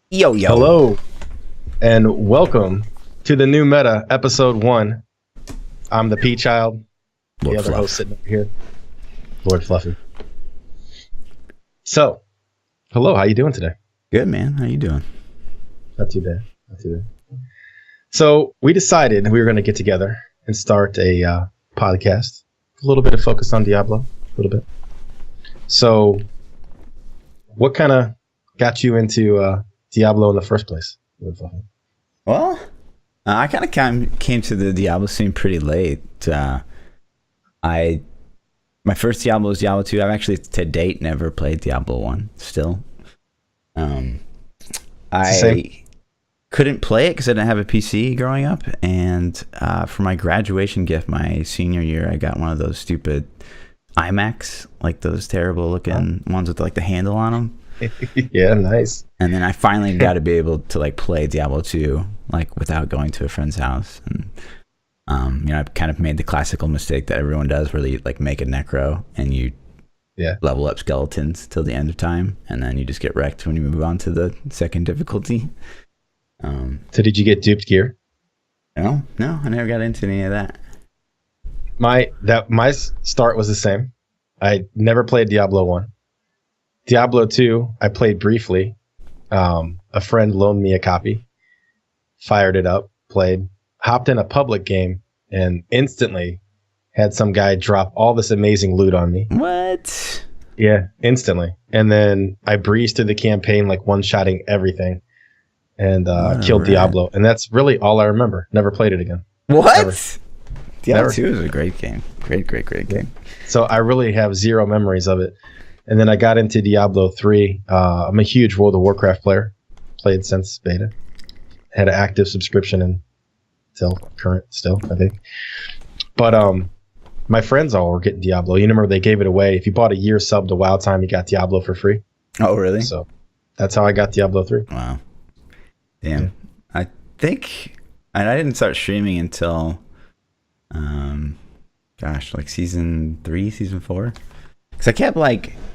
Yo, yo. Hello and welcome to the new meta, episode 1. I'm the Pchild, the Lord other Fluff. host sitting over here, Lord Fluffy. So, hello, how you doing today? Good, man. How you doing? Not too bad. Not too bad. So, we decided we were going to get together and start a podcast. A little bit of focus on Diablo, a little bit. So, what kind of got you into Diablo in the first place, Lord Fluffy? Well, I kind of came to the Diablo scene pretty late. My first Diablo was Diablo 2. I've actually, to date, never played Diablo 1 still. I couldn't play it because I didn't have a PC growing up. And for my graduation gift, my senior year, I got one of those stupid iMacs, like those terrible looking ones with like the handle on them. Yeah, nice. And then I finally got to be able to like play Diablo 2 like without going to a friend's house. And I kind of made the classical mistake that everyone does, where you like make a necro and you level up skeletons till the end of time, and then you just get wrecked when you move on to the second difficulty. So did you get duped gear? No, I never got into any of that. My start was the same. I never played Diablo 1. Diablo 2, I played briefly. A friend loaned me a copy, fired it up, played, hopped in a public game, and instantly had some guy drop all this amazing loot on me. What? Yeah, instantly. And then I breezed through the campaign, like one-shotting everything, and killed Diablo. And that's really all I remember. Never played it again. What? Never. Diablo 2 is a great game. Great game. So I really have zero memories of it. And then I got into Diablo 3. I'm a huge World of Warcraft player. Played since beta. Had an active subscription until current still, I think. But my friends all were getting Diablo. You remember they gave it away. If you bought a year sub to WoW Time, you got Diablo for free. Oh, really? So that's how I got Diablo 3. Wow. Damn. Yeah. I think I didn't start streaming until, like season 3, season 4. Because I kept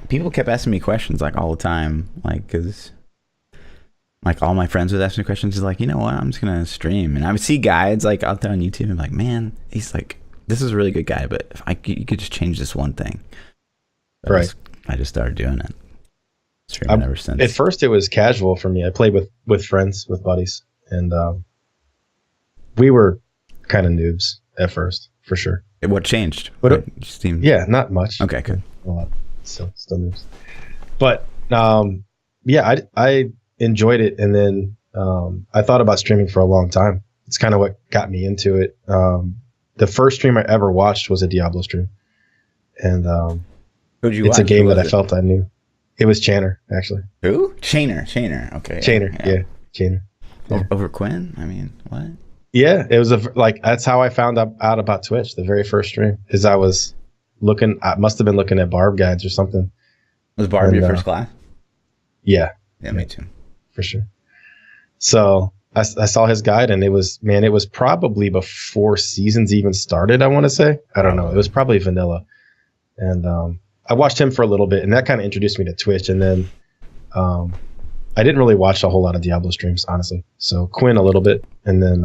people kept asking me questions like all the time, because like all my friends would ask me questions. Like, you know what, I'm just gonna stream, and I would see guides like out there on YouTube, and I'm like, man, he's like, this is a really good guy, but if you could just change this one thing. So right. I just started doing it. Streaming ever since. At first, it was casual for me. I played with friends, with buddies, and we were kind of noobs at first, for sure. What changed? Yeah, not much. Okay, good. A lot. Still noobs. But I enjoyed it, and then I thought about streaming for a long time. It's kind of what got me into it. The first stream I ever watched was a Diablo stream, and who'd you it's watch? a game that I felt I knew. It was Channer, actually. Who? Chainer. Okay. Chainer, yeah. Chainer. Yeah. Over Quinn? I mean, what? Yeah, it was that's how I found out about Twitch. The very first stream is I was looking. I must have been looking at Barb guides or something. Was Barb your first class? Yeah. Yeah, me too. For sure. So I saw his guide, and it was probably before seasons even started. I want to say, I don't know. It was probably vanilla, and I watched him for a little bit, and that kind of introduced me to Twitch. And then I didn't really watch a whole lot of Diablo streams, honestly. So Quinn a little bit, and then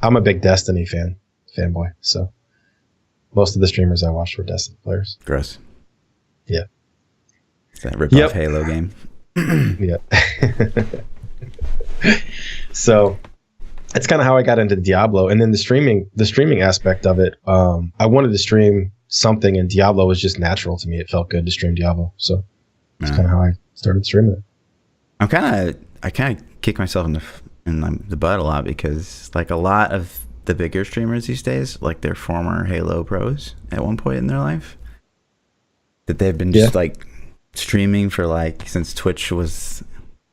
I'm a big Destiny fanboy. So most of the streamers I watched were Destiny players. Gross. Yeah. It's that rip-off Halo game. Yeah. So that's kind of how I got into Diablo. And then the streaming aspect of it, I wanted to stream something, and Diablo was just natural to me. It felt good to stream Diablo. So that's kind of how I started streaming it. I kind of kick myself in the butt a lot, because like a lot of the bigger streamers these days, like they're former Halo pros at one point in their life, that they've been just like streaming for like since Twitch was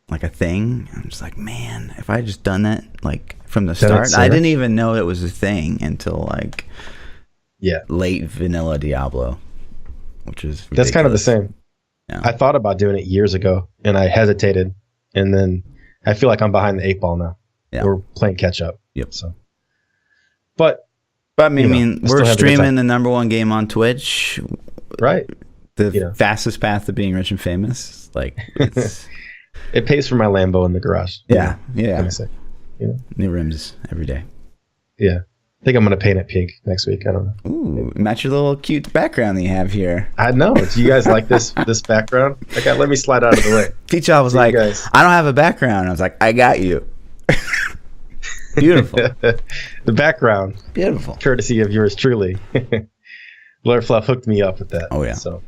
like a thing. I'm just like, man, if I had just done that like from the start. I didn't even know it was a thing until like late vanilla Diablo, which is ridiculous. That's kind of the same. Yeah. I thought about doing it years ago, and I hesitated, and then I feel like I'm behind the 8 ball now. Yeah. We're playing catch up. Yep. So, but I mean, we're streaming the number one game on Twitch, right? The fastest path to being rich and famous. Like, it's It pays for my Lambo in the garage. Yeah, What yeah. can I say? You know? New rims every day. Yeah. I think I'm gonna paint it pink next week. I don't know. Ooh, match your little cute background that you have here. I know. Do you guys like this background? Okay, let me slide out of the way. Pchild was like, I don't have a background. I was like, I got you. Beautiful. The background, Beautiful. courtesy of yours truly. Lord Fluff hooked me up with that. Oh, yeah. So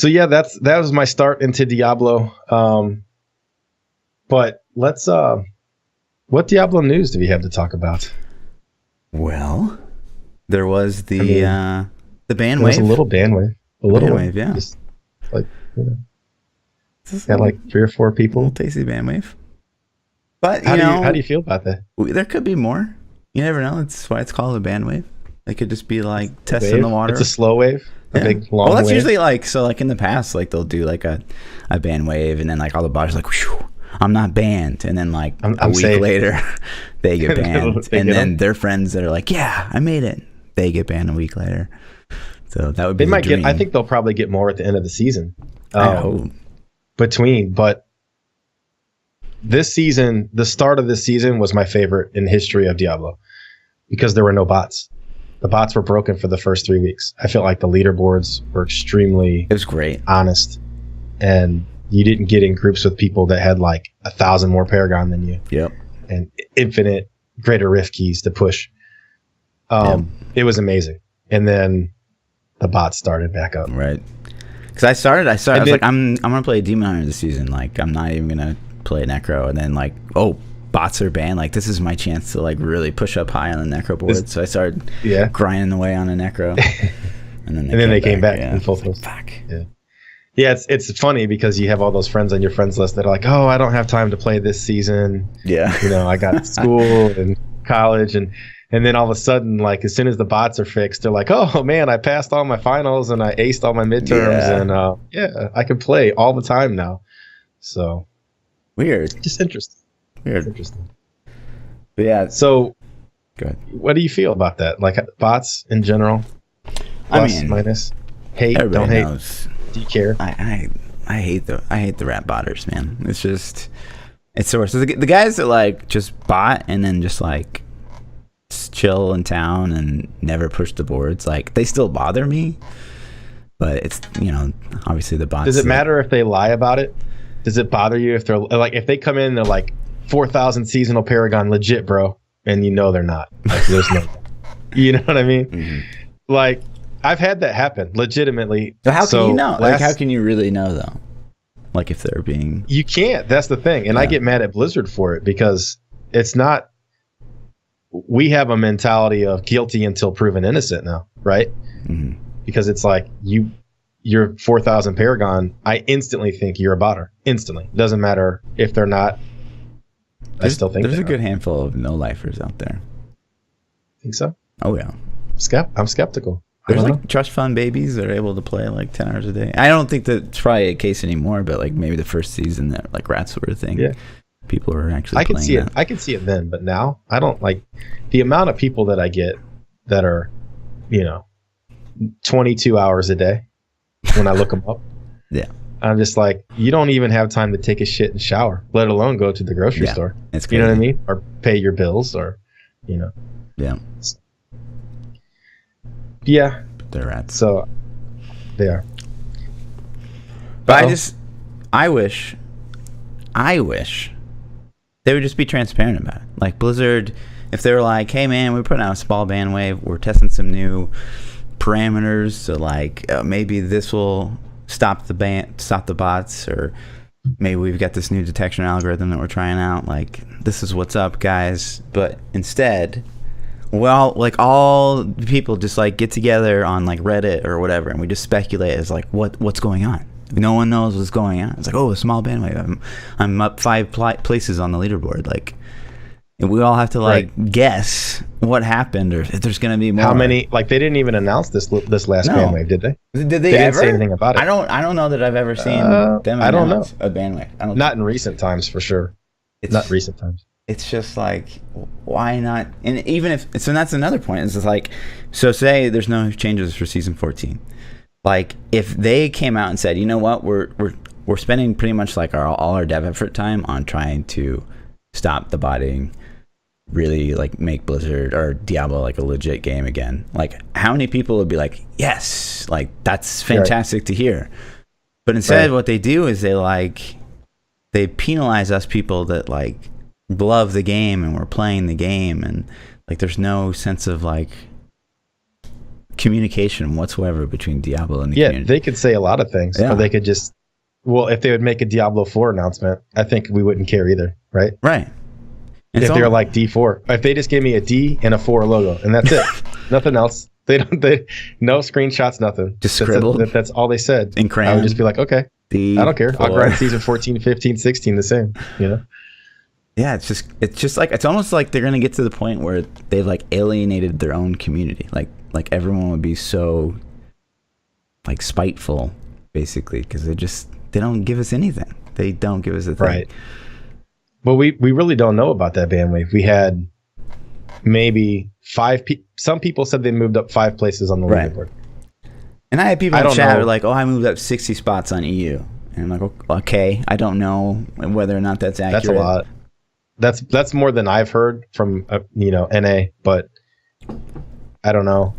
yeah, that was my start into Diablo. But let's what Diablo news do we have to talk about? Well, there was the band There was wave. a little band wave. A little Band one. wave, yeah. Just like, you know, Just got like 3 or 4 people. little tasty band wave. But How you do you feel about that? there could be more. You never know. That's why it's called a band wave. It could just be like testing the water. It's a slow wave. A big long well, that's wave. usually like in the past, like they'll do like a band wave, and then like all the bodies like, whew, I'm not banned, and then like a week safe. later they get banned, They and get then them. their friends that are like, yeah, I made it, they get banned a week later. So that would be They might dream. get. I think they'll probably get more at the end of the season. I hope. But this season, the start of this season was my favorite in the history of Diablo because there were no bots. The bots were broken for the first 3 weeks. I felt like the leaderboards were extremely It was great. honest, and you didn't get in groups with people that had like 1,000 more Paragon than you Yep. and infinite greater rift keys to push. It was amazing. And then the bots started back up. Right. Because I was like, I'm gonna play Demon Hunter this season. Like, I'm not even gonna play Necro. And then like, oh, bots are banned. Like, this is my chance to like really push up high on the Necro board. So I started grinding away on a Necro. And then they came back in full force. Fuck. Yeah, it's funny because you have all those friends on your friends list that are like, oh, I don't have time to play this season. Yeah. You know, I got school and college, and then all of a sudden, like as soon as the bots are fixed, they're like, oh man, I passed all my finals and I aced all my midterms, and I can play all the time now. So Weird. just interesting. Weird. Interesting. But yeah. So Good. what do you feel about that? Like bots in general? Plus, minus, hate, don't hate. Knows. Do you care? I hate the rat botters, man. It's just it's the worst. So the guys that like just bot and then just like chill in town and never push the boards, like they still bother me. But it's, you know, obviously the bots. Does it matter if they lie about it? Does it bother you if they're like, if they come in and they're like 4,000 seasonal Paragon legit, bro, and you know they're not? Like, there's no, you know what I mean? Mm-hmm. Like, I've had that happen legitimately. So how can you know? Like, how can you really know though? Like, if they're being, you can't. That's the thing, and I get mad at Blizzard for it because it's not. We have a mentality of guilty until proven innocent now, right? Mm-hmm. Because it's like you're 4,000 Paragon. I instantly think you're a botter. Instantly, doesn't matter if they're not. I still think there's a good handful of no lifers out there. Think so? Oh yeah. I'm skeptical. There's like trust fund babies that are able to play like 10 hours a day. I don't think that's probably a case anymore, but like maybe the first season that like rats were a thing. Yeah. People are actually I can playing see that. it. I can see it then, but now I don't like the amount of people that I get that are, 22 hours a day when I look them up. Yeah. I'm just like, you don't even have time to take a shit and shower, let alone go to the grocery store. It's crazy. You know what I mean? Or pay your bills or, Yeah. Yeah. They're rats. So they are. But I wish they would just be transparent about it. Like Blizzard, if they were like, hey man, we're putting out a small band wave, we're testing some new parameters, so like maybe this will stop the bots, or maybe we've got this new detection algorithm that we're trying out, like this is what's up, guys. But instead, well, like all the people just like get together on like Reddit or whatever, and we just speculate as like what's going on. No one knows what's going on. It's like, oh, a small bandwave. I'm up 5 places on the leaderboard. Like, and we all have to like guess what happened, or if there's going to be more. How many? Like, they didn't even announce this last bandwave, did they? Did they didn't ever say anything about it? I don't know that I've ever seen them I don't know. announce a bandwave. Not in recent times, for sure. Not recent times. It's just like, why not? And even if so, that's another point. It's just like, so say there's no changes for season 14. Like, if they came out and said, you know what, we're we're spending pretty much like all our dev effort time on trying to stop the botting, really like make Blizzard or Diablo like a legit game again. Like, how many people would be like, yes, like that's fantastic to hear. But instead what they do is they penalize us people that like love the game and we're playing the game, and like there's no sense of like communication whatsoever between Diablo and the community. They could say a lot of things, or they could just, well, if they would make a Diablo 4 announcement, I think we wouldn't care either, right? Right. And if they're like D4, if they just gave me a D and a 4 logo and that's it, nothing else. They no screenshots, nothing. Just scribbled. That's all they said. In crayon. I would just be like, okay, D4. I don't care. I'll grind season 14, 15, 16 the same, you know? Yeah, it's just like, it's almost like they're going to get to the point where they've like alienated their own community. Like everyone would be so like spiteful basically, because they don't give us anything. They don't give us a thing. Right. Well, we really don't know about that bandwave. We had maybe 5 people. Some people said they moved up 5 places on the leaderboard. And I had people in chat who were like, oh, I moved up 60 spots on EU. And I'm like, okay, I don't know whether or not that's accurate. That's a lot. That's more than I've heard from NA, but I don't know.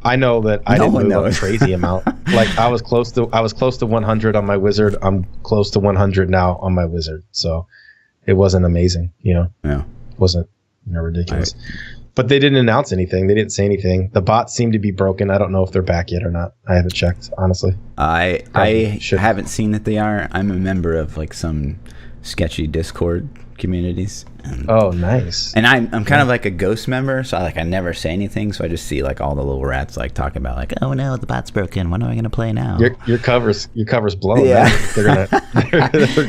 I know that I didn't move up a crazy amount. Like I was close to 100 on my wizard. I'm close to 100 now on my wizard. So it wasn't amazing, Yeah. It wasn't ridiculous. But they didn't announce anything. They didn't say anything. The bots seem to be broken. I don't know if they're back yet or not. I haven't checked, honestly. I haven't seen that they are. I'm a member of like some sketchy Discord communities. Oh, nice. And I'm kind of like a ghost member, so I never say anything. So I just see like all the little rats like talking about like, oh no, the bot's broken. When am I gonna play now? Your cover's blown. Yeah, they're gonna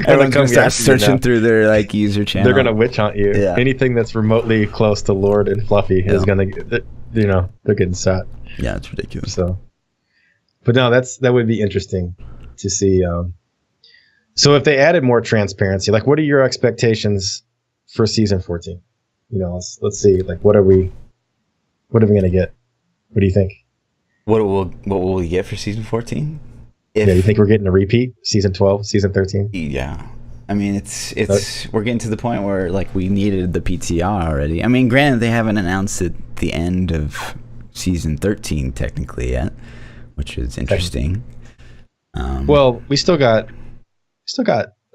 everyone's gonna start searching through their like user channel. They're gonna witch hunt you. Yeah. Anything that's remotely close to Lord and Fluffy is gonna, they're getting shot. Yeah, it's ridiculous. So, but no, that would be interesting to see. So if they added more transparency, like what are your expectations for season 14? Let's see. Like what are we gonna get? What do you think? What will we get for season 14? You think we're getting a repeat? Season 12, season 13? Yeah. I mean, it's we're getting to the point where like we needed the PTR already. I mean, granted they haven't announced at the end of season 13 technically yet, which is interesting. Well, we still got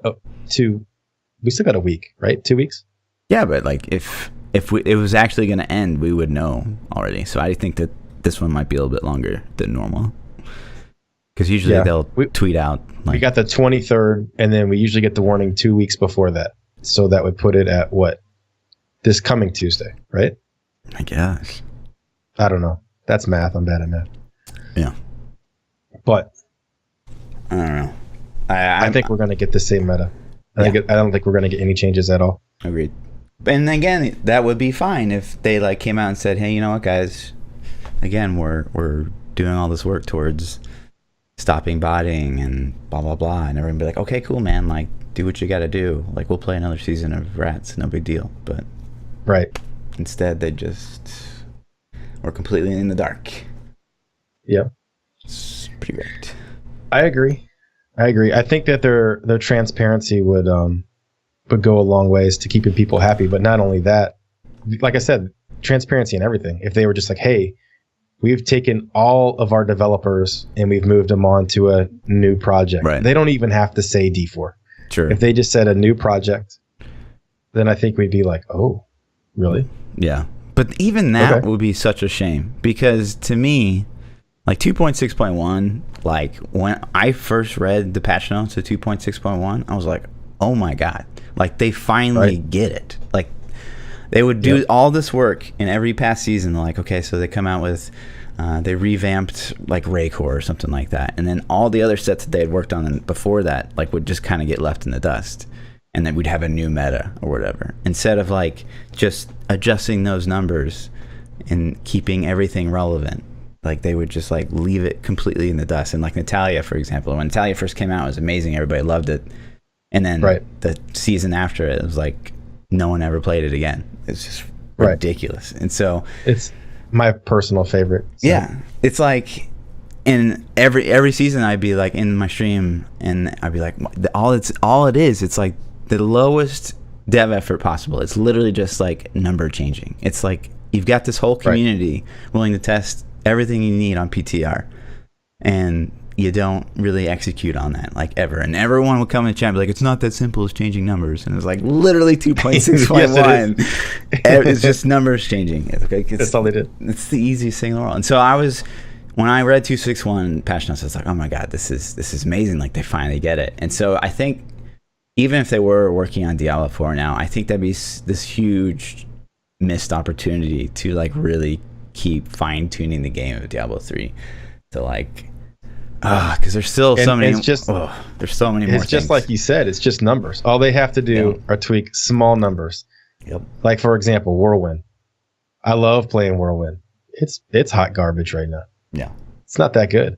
a week, right? 2 weeks. Yeah, but like if it was actually going to end, we would know already. So I think that this one might be a little bit longer than normal. Because usually they'll tweet out. Like, we got the 23rd, and then we usually get the warning 2 weeks before that. So that would put it at what? This coming Tuesday, right? I guess. I don't know. That's math. I'm bad at math. Yeah. But I don't know. I think we're going to get the same meta. I don't think we're going to get any changes at all. Agreed. And again, that would be fine if they like came out and said, "Hey, you know what, guys? Again, we're doing all this work towards stopping botting and blah blah blah," and everyone be like, "Okay, cool, man. Like, do what you got to do. Like, we'll play another season of Rats. No big deal." But instead, they just were completely in the dark. Yeah, it's pretty great. I agree. I think that their transparency would go a long ways to keeping people happy. But not only that, like I said, transparency and everything. If they were just like, hey, we've taken all of our developers and we've moved them on to a new project. Right. They don't even have to say D4. Sure. If they just said a new project, then I think we'd be like, oh, really? Yeah. But even that would be such a shame, because to me, like 2.6.1, like when I first read the patch notes to 2.6.1, I was like, oh my God, like they finally get it. Like they would do all this work in every past season. Like, okay, so they come out with, they revamped like Raycore or something like that. And then all the other sets that they had worked on before that, like would just kind of get left in the dust. And then we'd have a new meta or whatever. Instead of like just adjusting those numbers and keeping everything relevant. Like they would just like leave it completely in the dust. And like Natalia, for example, when Natalia first came out, it was amazing. Everybody loved it. And then the season after it was like no one ever played it again. It's just ridiculous. And so it's my personal favorite. So. Yeah. It's like And every season I'd be like in my stream and I'd be like, all it is, it's like the lowest dev effort possible. It's literally just like number changing. It's like you've got this whole community willing to test everything you need on PTR, and you don't really execute on that like ever. And everyone would come in the chat and be like, it's not that simple as changing numbers. And it's like literally 2.6.1. It's just numbers changing. That's all they did. It's the easiest thing in the world. And so when I read 261 patch notes, I was like, oh my God, this is amazing. Like they finally get it. And so I think even if they were working on Diablo 4 now, I think that'd be this huge missed opportunity to like really keep fine tuning the game of Diablo 3 to like, because there's still so many. There's so many more. It's just like you said. It's just numbers. All they have to do are tweak small numbers. Yep. Like for example, Whirlwind. I love playing Whirlwind. It's hot garbage right now. Yeah. It's not that good.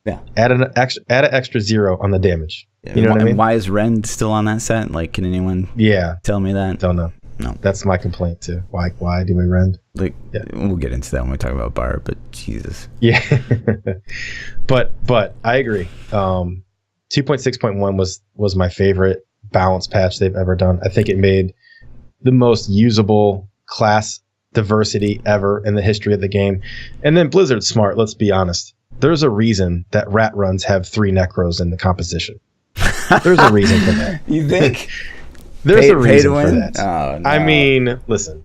Yeah. Add an extra 0 on the damage. You know what I mean? Why is Ren still on that set? Like, can anyone tell me that? Don't know. No. That's my complaint too. Why do we rend? Like, we'll get into that when we talk about Bar, but Jesus. Yeah. but I agree. 2.6.1 was my favorite balance patch they've ever done. I think it made the most usable class diversity ever in the history of the game. And then Blizzard's smart, let's be honest. There's a reason that rat runs have 3 necros in the composition. There's a reason for that. You think? There's a reason for that. Oh, no. I mean, listen.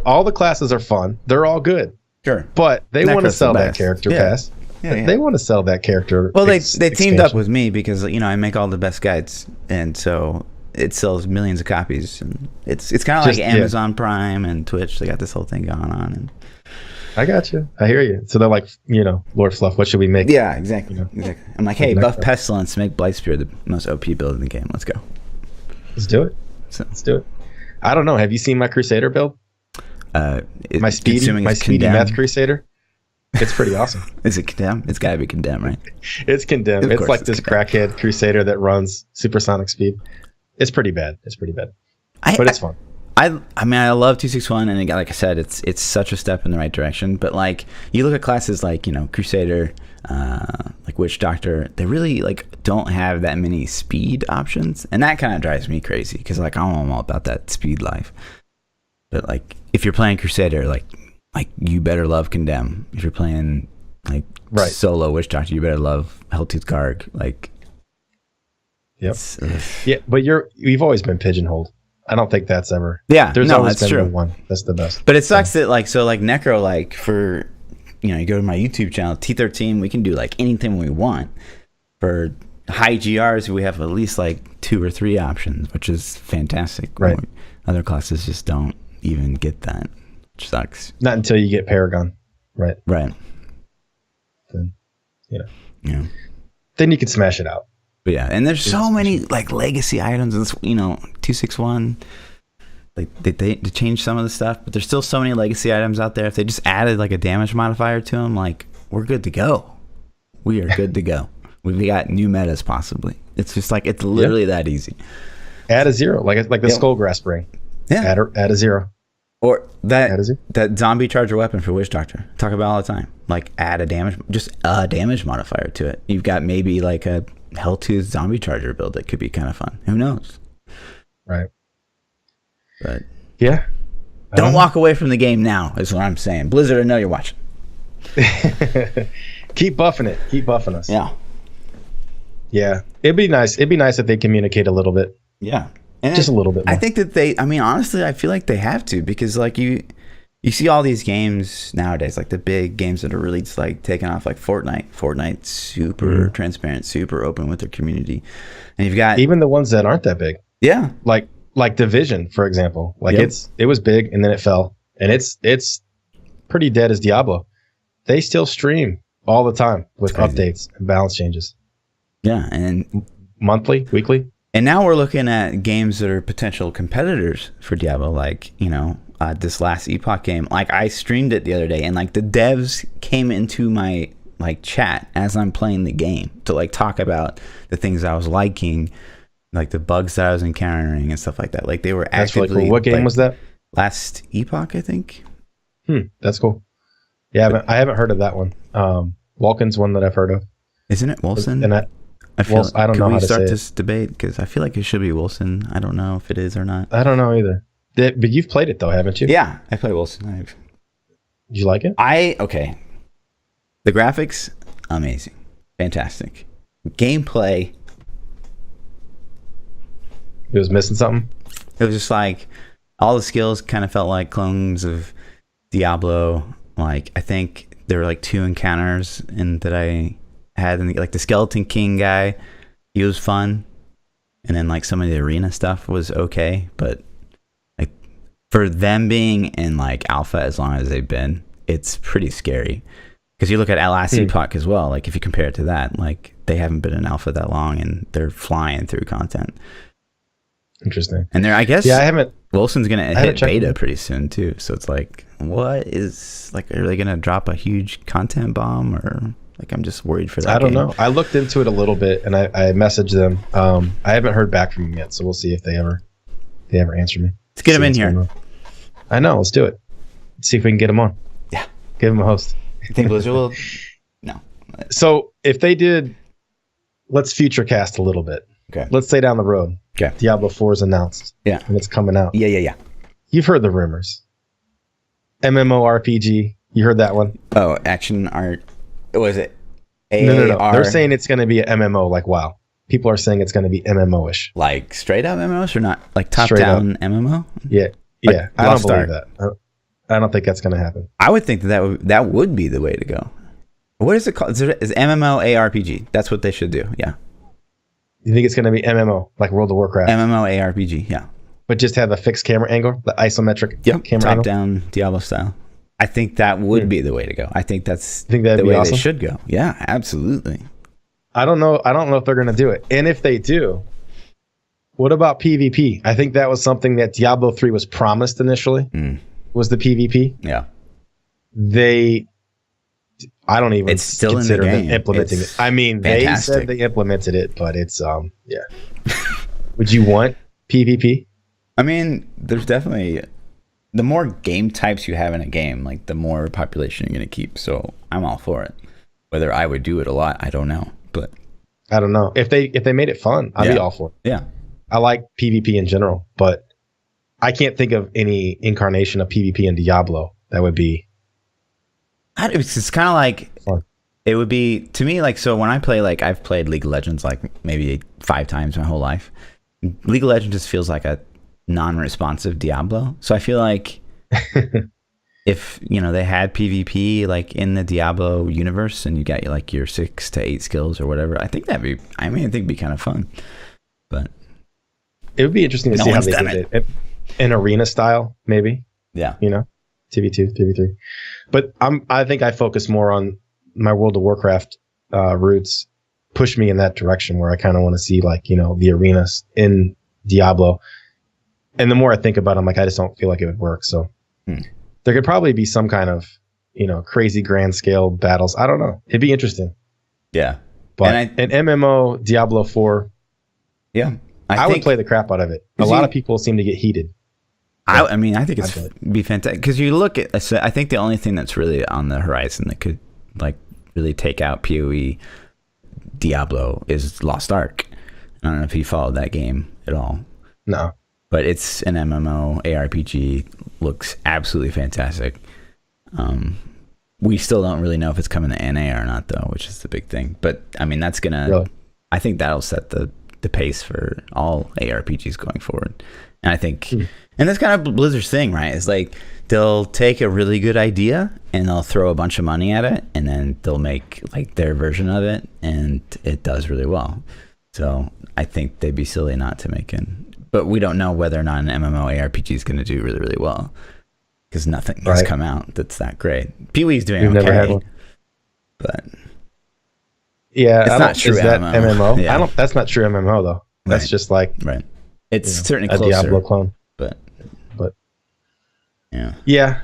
All the classes are fun. They're all good. Sure. But they want to sell that character pass. Yeah. They want to sell that character. Well, they teamed up with me because I make all the best guides, and so it sells millions of copies. And it's kind of like Amazon Prime and Twitch. They got this whole thing going on. And I got you. I hear you. So they're like, Lord Fluff, what should we make? Yeah, exactly. Exactly. I'm like, hey, buff Pestilence, make Blightspear the most OP build in the game. Let's go. Let's do it. Let's do it. I don't know. Have you seen my Crusader build? My speedy Meth Crusader. It's pretty awesome. Is it Condemn? It's got to be Condemn, right? It's Condemn. It's like this crackhead Crusader that runs supersonic speed. It's pretty bad. But it's fun. I mean, I love 261, and like I said, it's such a step in the right direction. But like, you look at classes like Crusader, like Witch Doctor, they really like don't have that many speed options, and that kind of drives me crazy because like I'm all about that speed life. But like, if you're playing Crusader, like you better love Condemn. If you're playing like solo Witch Doctor, you better love Helltooth Garg. Like, yep, yeah. But we've always been pigeonholed. I don't think that's ever. Yeah, there's always been true. the one. That's the best. But it sucks that like Necro, like for you go to my YouTube channel T13, we can do like anything we want. For high GRs, we have at least like 2 or 3 options, which is fantastic. Right. Other classes just don't even get that, which sucks. Not until you get Paragon. Right. Right. Then, Yeah. Then you can smash it out. But yeah, and there's so many like legacy items in this, 261. Like they changed some of the stuff, but there's still so many legacy items out there. If they just added like a damage modifier to them, like we're good to go. We are good to go. We've got new metas possibly. It's just like it's literally that easy. Add a 0, like the Skullgrasp ring. Yeah. Add a 0. Or that zombie charger weapon for Witch Doctor. Talk about all the time. Like add a damage modifier to it. You've got maybe like a Helltooth zombie charger build that could be kind of fun. Who knows? Right. But yeah. Don't walk away from the game now, is what I'm saying. Blizzard, I know you're watching. Keep buffing it. Keep buffing us. Yeah. Yeah. It'd be nice if they communicate a little bit. Yeah. And just a little bit more. I think that honestly, I feel like they have to, because like you see all these games nowadays, like the big games that are really just like taking off, like Fortnite. Fortnite's super transparent, super open with their community. And you've got even the ones that aren't that big. Yeah. Like Division, for example. Like it was big and then it fell. And it's pretty dead as Diablo. They still stream all the time with updates and balance changes. Yeah, and monthly, weekly. And now we're looking at games that are potential competitors for Diablo, like, this last Epoch game. Like, I streamed it the other day, and like the devs came into my like chat as I'm playing the game to like talk about the things I was liking, like the bugs that I was encountering and stuff like that. Like they were actively. Really cool. What game was that? Last Epoch, I think. That's cool. Yeah, I haven't heard of that one. Vulcan's one that I've heard of. Isn't it Wilson? And I feel. I don't know how to say it. Can we start this debate? Because I feel like it should be Wilson. I don't know if it is or not. I don't know either. But you've played it though, haven't you? Yeah, I play Wilson. Did you like it? Okay. The graphics, amazing, fantastic. Gameplay, It was missing something. it was just like all the skills kind of felt like clones of Diablo. Like I think there were like 2 encounters that I had, and like the Skeleton King guy, he was fun, and then like some of the arena stuff was okay, but like for them being in like alpha as long as they've been, it's pretty scary. Because you look at Alassie Puck as well, like if you compare it to that, like they haven't been in alpha that long and they're flying through content. Interesting. And I guess I haven't. Wilson's gonna hit beta pretty soon too. So it's like, what is like? Are they gonna drop a huge content bomb, or like I'm just worried for that? I don't know. I looked into it a little bit and I messaged them. I haven't heard back from them yet, so we'll see if they ever answer me. Let's get them in here. I know. Let's do it. Let's see if we can get them on. Yeah, give them a host. You think Blizzard will? No. So if they did, let's future cast a little bit. Okay. Let's say down the road. Okay. Diablo 4 is announced. Yeah. And it's coming out. Yeah. You've heard the rumors. MMORPG. You heard that one? Oh, action art. Was it? No. They're saying it's going to be an MMO like WoW. People are saying it's going to be MMO-ish. Like straight up MMOs or not? Like top-down MMO? Yeah. Like yeah. I don't believe that. I don't think that's going to happen. I would think that would be the way to go. What is it called? Is MMO ARPG? That's what they should do. Yeah. You think it's going to be MMO, like World of Warcraft? MMO ARPG, yeah. But just have a fixed camera angle, the isometric camera angle? Top-down Diablo style. I think that would be the way to go. I think that's the way awesome? They should go. Yeah, absolutely. I don't know if they're going to do it. And if they do, what about PvP? I think that was something that Diablo 3 was promised initially, was the PvP. Yeah. I don't even it's still consider in the game. them implementing it. I mean, fantastic. They said they implemented it, but it's, yeah. Would you want PvP? I mean, there's definitely, the more game types you have in a game, like the more population you're going to keep. So I'm all for it. Whether I would do it a lot, I don't know. But I don't know. If they made it fun, I'd be all for it. Yeah. I like PvP in general, but I can't think of any incarnation of PvP in Diablo that would be. It's kind of like fun. It would be to me like, so when I play, like I've played League of Legends like maybe 5 times my whole life. League of Legends just feels like a non-responsive Diablo. So I feel like if they had PvP like in the Diablo universe and you got like your 6 to 8 skills or whatever, I think it'd be kind of fun. But it would be interesting to see how they did it. An arena style, maybe. Yeah. 2v2, 3v3. But I think I focus more on my World of Warcraft roots. Push me in that direction where I kind of want to see like, the arenas in Diablo. And the more I think about it, I'm like, I just don't feel like it would work. So there could probably be some kind of, crazy grand scale battles. I don't know. It'd be interesting. Yeah. But an MMO Diablo 4. Yeah. I would play the crap out of it. A lot of people seem to get heated. I mean, I think it'd be fantastic because you look at. I think the only thing that's really on the horizon that could like really take out PoE Diablo is Lost Ark. I don't know if you followed that game at all. No, but it's an MMO ARPG. Looks absolutely fantastic. We still don't really know if it's coming to NA or not, though, which is the big thing. But I mean, that's gonna. Really? I think that'll set the pace for all ARPGs going forward. And I think, and that's kind of Blizzard's thing, right? It's like they'll take a really good idea and they'll throw a bunch of money at it, and then they'll make like their version of it, and it does really well. So I think they'd be silly not to make it. But we don't know whether or not an MMO ARPG is going to do really, really well because nothing has come out that's that great. PoE's doing okay, never had one. But yeah, it's not true MMO. Yeah. That's not true MMO though. That's just like It's certainly a closer, Diablo clone, but yeah.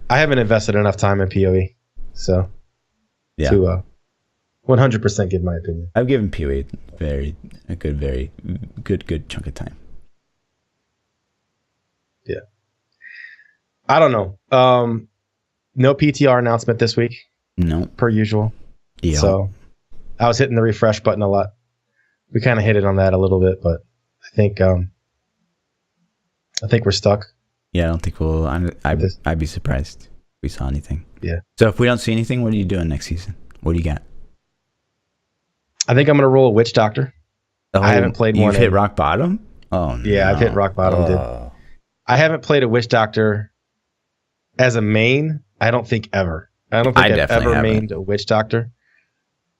I haven't invested enough time in PoE, so to 100% give my opinion. I've given PoE very good chunk of time. Yeah, I don't know. No PTR announcement this week. No, per usual. Yeah. So I was hitting the refresh button a lot. We kind of hit it on that a little bit, but I think we're stuck. Yeah, I don't think we'll. This. I'd be surprised if we saw anything. Yeah. So if we don't see anything, what are you doing next season? What do you got? I think I'm gonna roll a witch doctor. Oh, I haven't played one. You've hit rock bottom? Oh, yeah, no. I've hit rock bottom, dude. I haven't played a witch doctor as a main. I don't think ever. I don't think I've ever mained a witch doctor.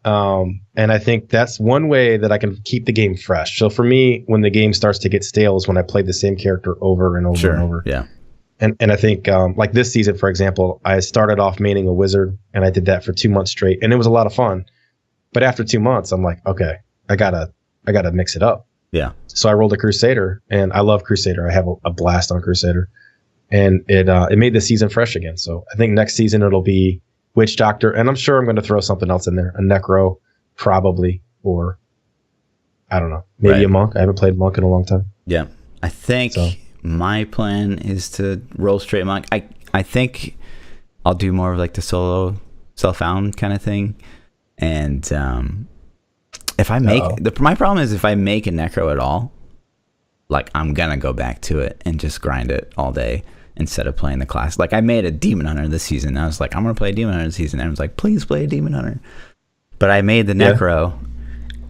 And I think that's one way that I can keep the game fresh. So for me, when the game starts to get stale is when I play the same character over and over and over. Yeah. And I think like this season, for example, I started off maining a wizard and I did that for 2 months straight, and it was a lot of fun. But after 2 months, I'm like, okay, I gotta mix it up. Yeah. So I rolled a Crusader, and I love Crusader. I have a blast on Crusader, and it made the season fresh again. So I think next season it'll be Witch Doctor, and I'm sure I'm going to throw something else in there, a Necro probably, or I don't know, maybe a Monk. I haven't played Monk in a long time. Yeah, I think my plan is to roll straight Monk. I think I'll do more of like the solo self-found kind of thing, and if I make my problem is if I make a Necro at all, like I'm gonna go back to it and just grind it all day instead of playing the class. Like I made a Demon Hunter this season. I was like, I'm gonna play a Demon Hunter this season. And I was like, please play a Demon Hunter. But I made the Necro,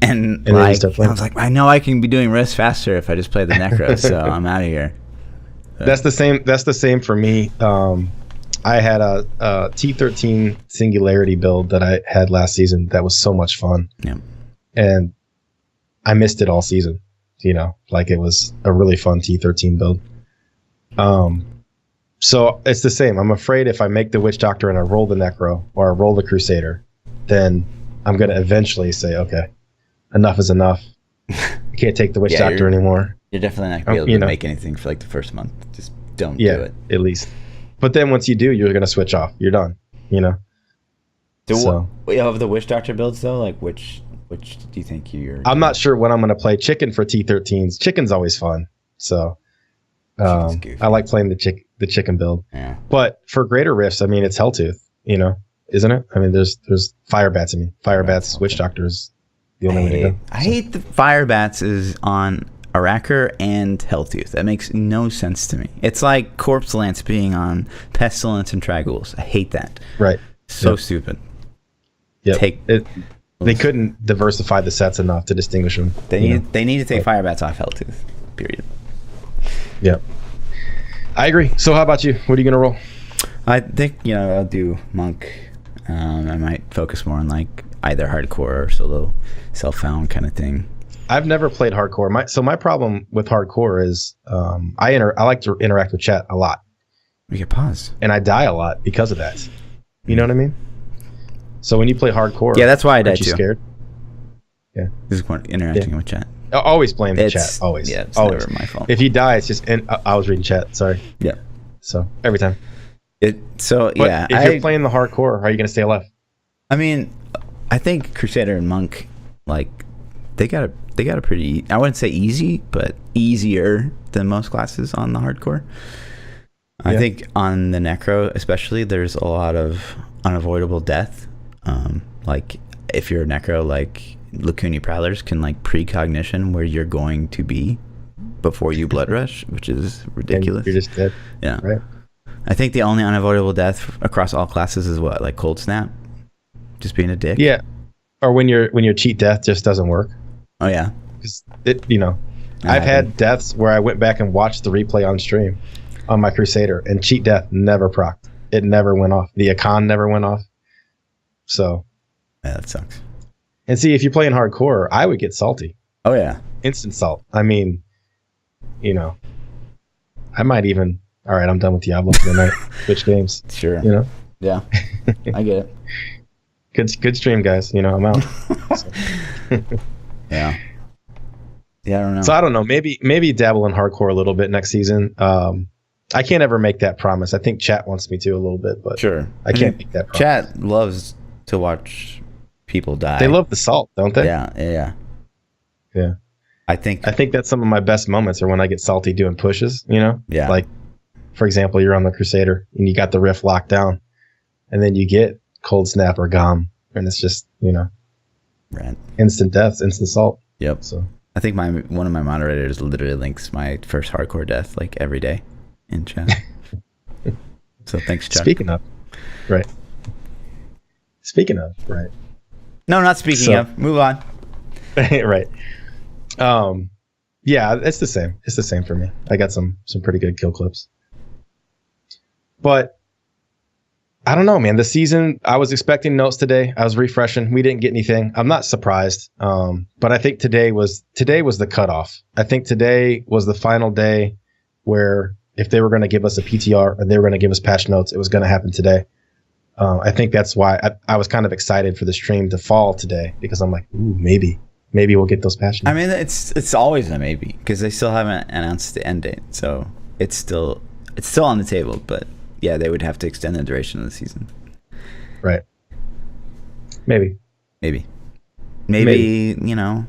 and like I was like, I know I can be doing risks faster if I just play the Necro. So I'm out of here. That's the same. That's the same for me. I had a T13 Singularity build that I had last season that was so much fun. Yeah. And I missed it all season, you know, like it was a really fun T13 build. So it's the same. I'm afraid if I make the Witch Doctor and I roll the Necro or I roll the Crusader, then I'm going to eventually say, okay, enough is enough. I can't take the Witch Doctor anymore. You're definitely not going to be able to make anything for like the first month. Just don't do it. At least. But then once you do, you're going to switch off. You're done, you know? Of the Witch Doctor builds though, like which do you think you're... I'm not sure when I'm going to play Chicken for T13s. Chicken's always fun. So I like playing the Chicken build. Yeah. But for greater rifts, I mean, it's Helltooth, you know, isn't it? I mean, there's Fire Bats in me. Fire Bats, Witch Doctor is the only way to go. I hate the Fire Bats is on Aracker and Helltooth. That makes no sense to me. It's like Corpse Lance being on Pestilence and Tragouls. I hate that. Right. So stupid. Yeah. They couldn't diversify the sets enough to distinguish them. They need to take Fire Bats off Helltooth. Period. Yeah. I agree. So how about you? What are you going to roll? I think, I'll do Monk. I might focus more on like either hardcore or solo self-found kind of thing. I've never played hardcore. My problem with hardcore is I like to interact with chat a lot. We can pause. And I die a lot because of that. You know what I mean? So when you play hardcore, that's why I die too. Scared? Yeah. This is interacting with chat. Always blame the chat. Always. Yeah, it's always. never my fault. If you die, it's just... And I was reading chat. Sorry. Yeah. So every time. If you're playing the hardcore, how are you going to stay alive? I mean, I think Crusader and Monk, like, they got a pretty... I wouldn't say easy, but easier than most classes on the hardcore. I think on the Necro, especially, there's a lot of unavoidable death. Like, if you're a Necro, like... Lacuni Prowlers can like precognition where you're going to be before you blood rush, which is ridiculous. And you're just dead. Yeah. Right. I think the only unavoidable death across all classes is what, like cold snap, just being a dick. Yeah. Or when your cheat death just doesn't work. Oh yeah. Because I've had deaths where I went back and watched the replay on stream on my Crusader, and cheat death never procced. It never went off. The Akon never went off. So. Yeah, that sucks. And see, if you're playing hardcore, I would get salty. Oh, yeah. Instant salt. I mean, I might even... All right, I'm done with Diablo for the night. Switch games. Sure. Yeah. I get it. Good stream, guys. I'm out. Yeah. Yeah, I don't know. So I don't know. Maybe dabble in hardcore a little bit next season. I can't ever make that promise. I think chat wants me to a little bit, but sure. I can't make that promise. Chat loves to watch... people die. They love the salt, don't they? Yeah. I think that's some of my best moments are when I get salty doing pushes, Yeah. Like, for example, you're on the Crusader and you got the riff locked down, and then you get cold snap or gom, and it's just You know, Right. instant deaths, instant salt. Yep. So I think one of my moderators literally links my first hardcore death like every day in chat. So thanks, Chuck. speaking of, right. Speaking of, right. No, not speaking of. Move on. Right. Yeah, it's the same. It's the same for me. I got some pretty good kill clips. But I don't know, man. The season, I was expecting notes today. I was refreshing. We didn't get anything. I'm not surprised. But I think today was the cutoff. I think today was the final day where if they were going to give us a PTR and they were going to give us patch notes, it was going to happen today. I think that's why I was kind of excited for the stream to fall today, because I'm like, ooh, maybe we'll get those patch notes. I mean, it's always a maybe because they still haven't announced the end date, so it's still on the table. But yeah, they would have to extend the duration of the season. Right. Maybe. You know,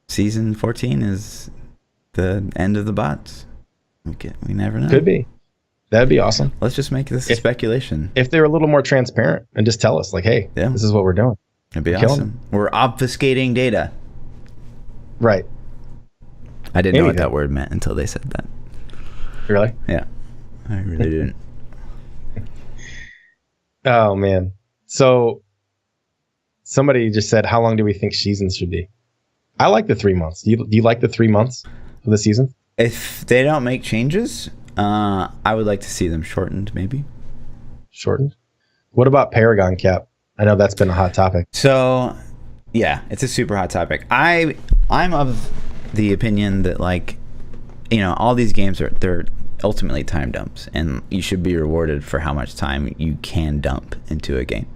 season 14 is the end of the bots. We never know. Could be. That'd be awesome. Let's just make this a speculation. If they're a little more transparent and just tell us, like, hey, this is what we're doing. It'd be awesome. We're obfuscating data. Right. I didn't know what that word meant until they said that. Really? Yeah. I really didn't. Oh, man. So somebody just said, how long do we think seasons should be? I like the 3 months. Do you like the 3 months of the season? If they don't make changes, I would like to see them shortened, maybe. Shortened? What about Paragon cap? I know that's been a hot topic. So, yeah, it's a super hot topic. I'm of the opinion that, like, you know, all these games they're ultimately time dumps, and you should be rewarded for how much time you can dump into a game.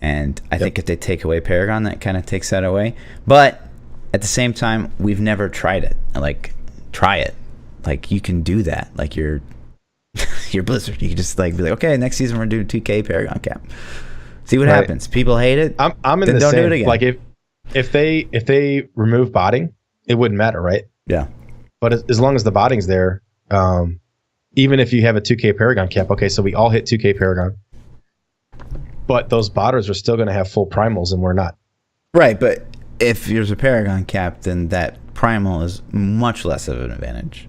And I think if they take away Paragon, that kind of takes that away. But at the same time, we've never tried it. Like, try it. Like, you can do that. Like, you're Blizzard. You can just like be like, okay, next season we're doing 2K Paragon cap. See what happens. People hate it. I'm in the don't same. Do it again. Like if they remove botting, it wouldn't matter, right? Yeah. But as long as the botting's there, even if you have a 2K Paragon cap, okay, so we all hit 2K Paragon, but those botters are still going to have full primals and we're not. Right, but if there's a Paragon cap, then that primal is much less of an advantage,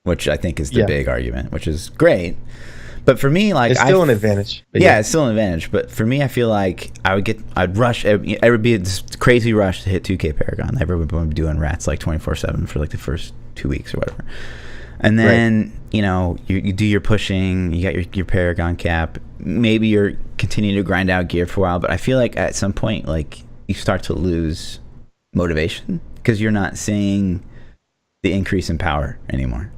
which I think is the big argument, which is great. But for me, like, it's still an advantage. Yeah, it's still an advantage. But for me, I feel like I'd rush. It would be this crazy rush to hit 2K Paragon. Everyone would be doing rats like 24/7 for like the first 2 weeks or whatever. And then, you know, you do your pushing, you got your Paragon cap. Maybe you're continuing to grind out gear for a while. But I feel like at some point, like, you start to lose motivation because you're not seeing the increase in power anymore.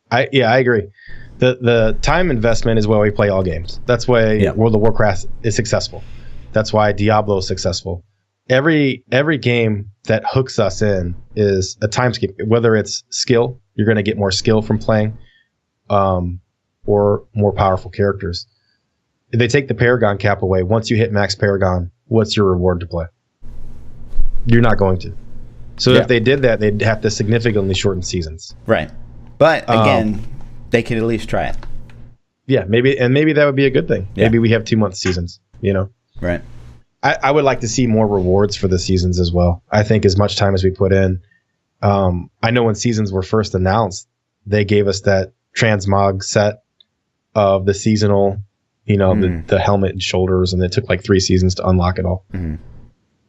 I agree. The time investment is why we play all games. That's why World of Warcraft is successful. That's why Diablo is successful. Every game that hooks us in is a time skip. Whether it's skill, you're going to get more skill from playing, or more powerful characters. If they take the Paragon cap away, once you hit max Paragon, what's your reward to play? You're not going to. So if they did that, they'd have to significantly shorten seasons. Right. But again, they could at least try it. Yeah, maybe that would be a good thing. Yeah. Maybe we have 2 month seasons, you know? Right. I would like to see more rewards for the seasons as well. I think as much time as we put in. I know when seasons were first announced, they gave us that transmog set of the seasonal, you know, the helmet and shoulders, and it took like 3 seasons to unlock it all. Mm-hmm.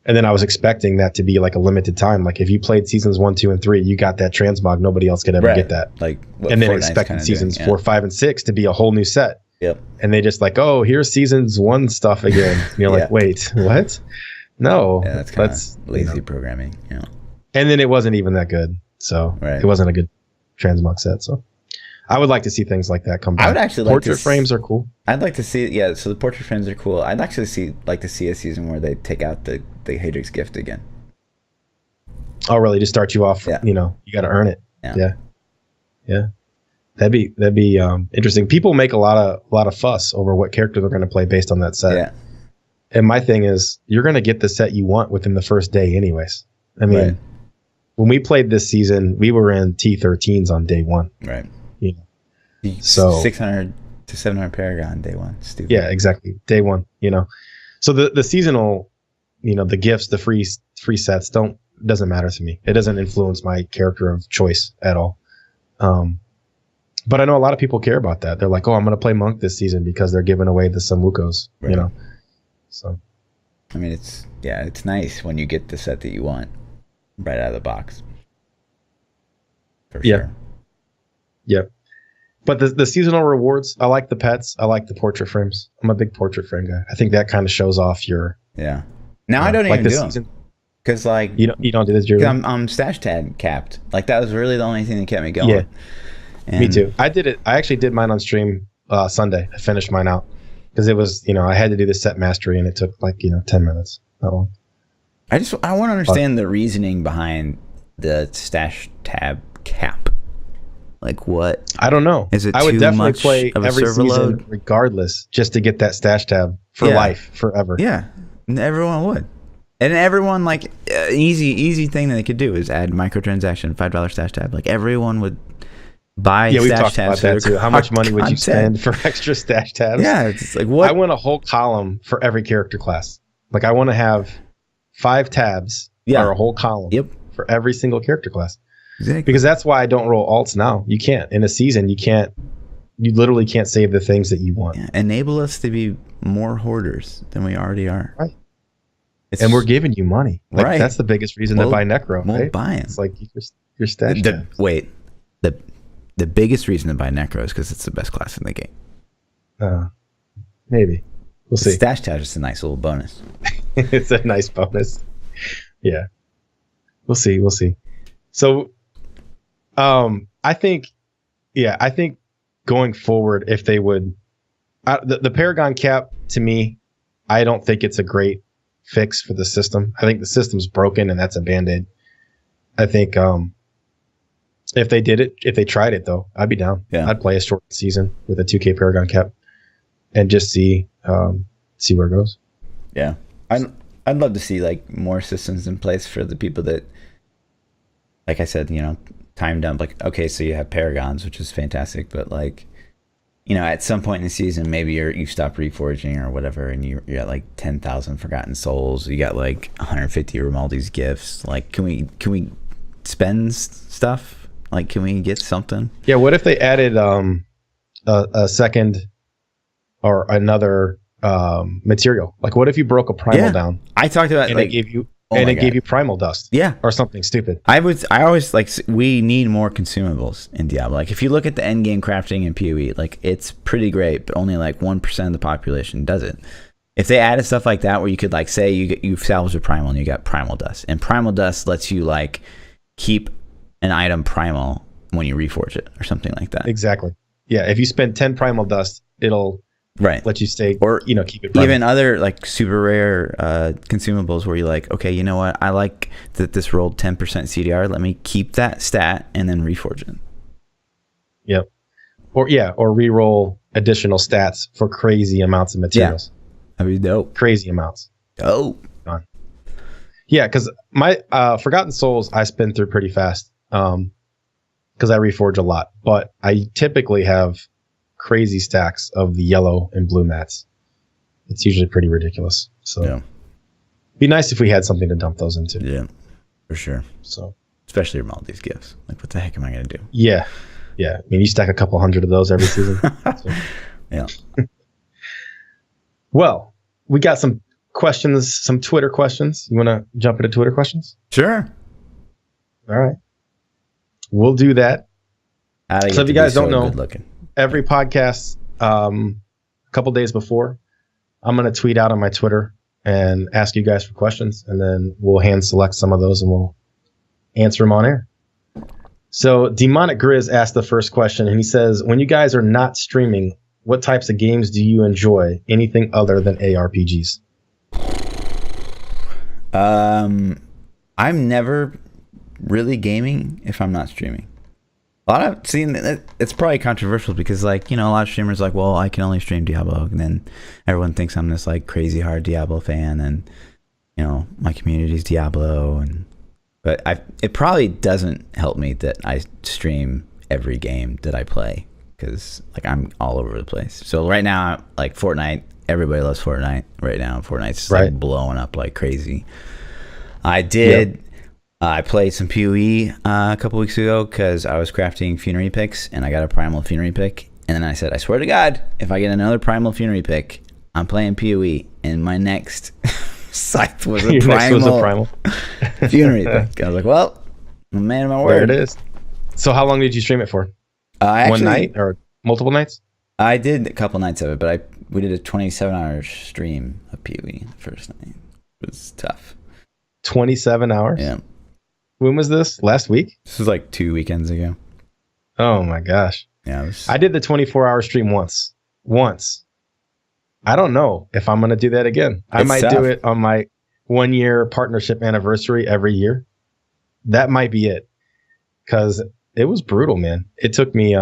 And then I was expecting that to be like a limited time. Like if you played seasons 1, 2, and 3, you got that transmog. Nobody else could ever get that. Like, and then expecting seasons 4, 5, and 6 to be a whole new set. Yep. And they just like, oh, here's seasons 1 stuff again. And you're like, wait, what? No. Yeah, that's kind of lazy programming. You know. And then it wasn't even that good. So it wasn't a good transmog set. So I would like to see things like that come back. I would actually portrait frames are cool. I'd like to see so the portrait frames are cool. I'd actually like to see a season where they take out the Hadrix gift again. Oh, really? Just start you off, you know, you got to earn it. Yeah. That'd be interesting. People make a lot of fuss over what character they're going to play based on that set. Yeah. And my thing is, you're going to get the set you want within the first day anyways. I mean, when we played this season, we were in T13s on day 1. Right. You know. So 600 to 700 Paragon day 1. Stupid. Yeah, exactly. Day 1, you know. So the seasonal the gifts, the free sets doesn't matter to me. It doesn't influence my character of choice at all. But I know a lot of people care about that. They're like, oh, I'm going to play monk this season because they're giving away the Samucos, Right. So I mean, it's nice when you get the set that you want right out of the box. For sure. Yep. But the seasonal rewards, I like the pets. I like the portrait frames. I'm a big portrait frame guy. I think that kind of shows off your. Yeah. Now I don't even do them. Because like you don't do this, Jerry. I'm stash tab capped. Like that was really the only thing that kept me going. Yeah. And me too. I did it. I actually did mine on stream Sunday. I finished mine out because it was I had to do the set mastery and it took like 10 minutes. That long. I want to understand the reasoning behind the stash tab cap. Like what? I don't know. Is it I would too definitely much play of a every server season load? regardless, just to get that stash tab for life, forever. Yeah, and everyone would. And everyone, like, easy thing that they could do is add microtransaction, $5 stash tab. Like, everyone would buy we've stash talked tabs. about that too. How much money would you content. spend for extra stash tabs? Yeah, it's like, what? I want a whole column for every character class. Like, I want to have 5 tabs or a whole column for every single character class. Exactly. Because that's why I don't roll alts now. You can't. In a season, you literally can't save the things that you want. Yeah, enable us to be more hoarders than we already are. Right. And we're giving you money. Like, right. That's the biggest reason to buy Necro. We'll right? buy it. It's like your stash tabs. Wait. The biggest reason to buy Necro is because it's the best class in the game. Maybe. We'll see. Stash tab is just a nice little bonus. It's a nice bonus. Yeah. We'll see. So, I think going forward, if they would, the Paragon cap, to me, I don't think it's a great fix for the system. I think the system's broken and that's a band-aid. I think if they tried it though, I'd be down. Yeah. I'd play a short season with a 2K Paragon cap and just see where it goes. Yeah. I'd love to see like more systems in place for the people that, like I said, time dump. Like, okay, so you have Paragons, which is fantastic, but like, at some point in the season, maybe you stop reforging or whatever, and you're at like 10,000 Forgotten Souls. You got like 150 Romaldi's gifts. Like, can we spend stuff? Like, can we get something? Yeah. What if they added a second or another material? Like, what if you broke a primal down? I talked about and like, it gave you primal dust. Yeah. Or something stupid. I always like, we need more consumables in Diablo. Like, if you look at the endgame crafting in PoE, like, it's pretty great, but only like 1% of the population does it. If they added stuff like that, where you could like say you salvaged a primal and you got primal dust, and primal dust lets you like keep an item primal when you reforge it or something like that. Exactly. Yeah. If you spend 10 primal dust, it'll let you stay, or keep it primal. Even other like super rare consumables where you're like, okay, you know what, I like that this rolled 10% CDR, let me keep that stat and then reforge it. Yep. Or re-roll additional stats for crazy amounts of materials. That'd be dope. Crazy amounts. Dope. Yeah, because my Forgotten Souls I spin through pretty fast because I reforge a lot, but I typically have crazy stacks of the yellow and blue mats. It's usually pretty ridiculous. So it'd be nice if we had something to dump those into. Yeah, for sure. So especially Romaldi's gifts. Like, what the heck am I going to do? Yeah. I mean, you stack a couple hundred of those every season. Yeah. Well, we got some questions, some Twitter questions. You want to jump into Twitter questions? Sure. All right. We'll do that. So if you guys don't know, every podcast, a couple days before, I'm going to tweet out on my Twitter and ask you guys for questions, and then we'll hand select some of those and we'll answer them on air. So Demonic Grizz asked the first question, and he says, when you guys are not streaming, what types of games do you enjoy? Anything other than ARPGs? I'm never really gaming if I'm not streaming. It's probably controversial because, like, a lot of streamers are like, well, I can only stream Diablo, and then everyone thinks I'm this like crazy hard Diablo fan, and my community's Diablo, but it probably doesn't help me that I stream every game that I play, because like I'm all over the place. So right now, like Fortnite, everybody loves Fortnite right now. Fortnite's just like blowing up like crazy. I played some PoE a couple weeks ago because I was crafting funerary picks and I got a primal funerary pick. And then I said, I swear to God, if I get another primal funerary pick, I'm playing PoE. And my next scythe was a primal funerary pick. I was like, well, I'm a man of my word. There it is. So how long did you stream it for? One night or multiple nights? I did a couple nights of it, but we did a 27-hour stream of PoE the first night. It was tough. 27 hours? Yeah. When was this? Last week? This was like 2 weekends ago. Oh my gosh. Yeah. I did the 24-hour stream once. I don't know if I'm going to do that again. I might do it on my 1-year partnership anniversary every year. That might be it. Because it was brutal, man. It took me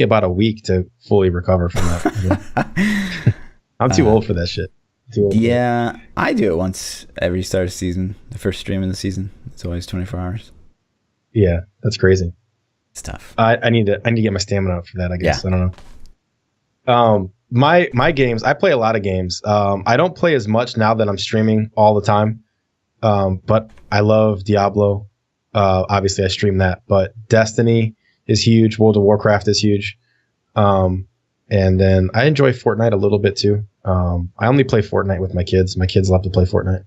about a week to fully recover from that. I'm too old for that shit. Yeah, I do it once every start of season. The first stream of the season. It's always 24 hours. Yeah, that's crazy. It's tough. I need to get my stamina up for that, I guess. Yeah. I don't know. My games, I play a lot of games. I don't play as much now that I'm streaming all the time. But I love Diablo. Obviously I stream that, but Destiny is huge. World of Warcraft is huge. And then I enjoy Fortnite a little bit too. I only play Fortnite with my kids. My kids love to play Fortnite.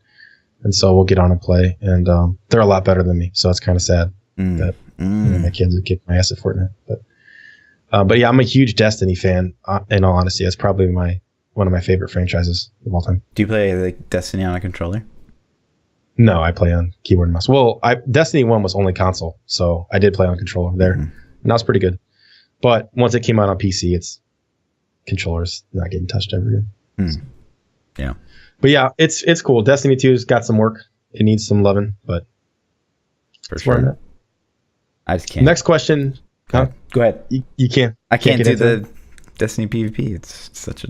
And so we'll get on and play. And they're a lot better than me. So it's kind of sad that you know, my kids would kick my ass at Fortnite. But yeah, I'm a huge Destiny fan. In all honesty, it's probably one of my favorite franchises of all time. Do you play like Destiny on a controller? No, I play on keyboard and mouse. Well, Destiny 1 was only console, so I did play on controller there. And that was pretty good. But once it came out on PC, it's controllers not getting touched ever again. So. Yeah. But yeah, it's cool. Destiny 2's got some work. It needs some loving, but for sure. I just can't. Next question. Go ahead. You can't. I can't do the Destiny PvP. It's such a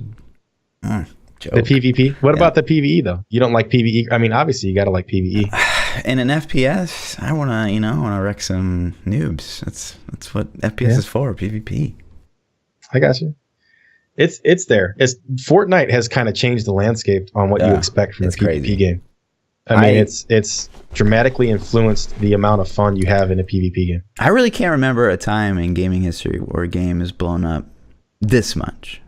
joke. The PvP? What about the PvE though? You don't like PvE? I mean, obviously you got to like PvE. In an FPS, I want to wreck some noobs. That's what FPS is for, PvP. I got you. It's there. Fortnite has kind of changed the landscape on what you expect from a PvP game. I mean, it's dramatically influenced the amount of fun you have in a PvP game. I really can't remember a time in gaming history where a game has blown up this much.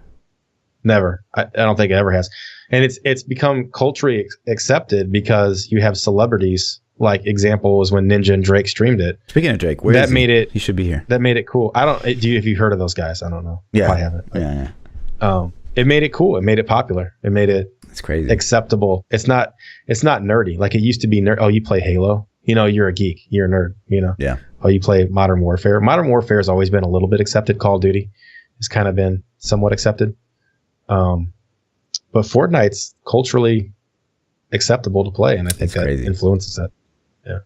Never. I don't think it ever has. And it's become culturally accepted because you have celebrities. Like example was when Ninja and Drake streamed it. Speaking of Drake, he should be here. That made it cool. Have you heard of those guys? I don't know. Yeah. I haven't. Yeah. It made it cool. It made it popular. It made it crazy acceptable. It's not nerdy like it used to be. Oh, you play Halo? You're a geek. You're a nerd. Yeah. Oh, you play Modern Warfare. Modern Warfare has always been a little bit accepted. Call of Duty has kind of been somewhat accepted. But Fortnite's culturally acceptable to play, and I think that influences that. Yeah.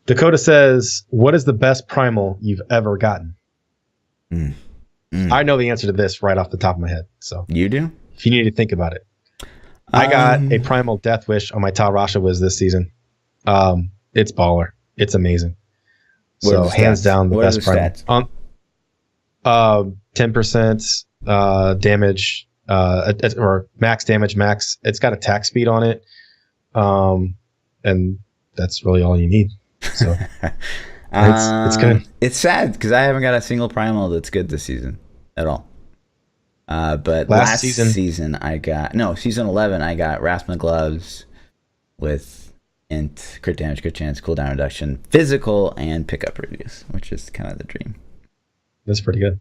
Dakota says, "What is the best primal you've ever gotten?" I know the answer to this right off the top of my head. So you do? If you need to think about it, I got a primal Death Wish on my Talrasha Wiz this season. It's baller. It's amazing. So hands down, the best primal. 10% damage, or max damage, max. It's got attack speed on it, and that's really all you need. So it's good. It's sad because I haven't got a single primal that's good this season at all. But last season season 11 I got Rasma gloves with crit damage, crit chance, cooldown reduction, physical, and pickup radius, which is kind of the dream. That's pretty good.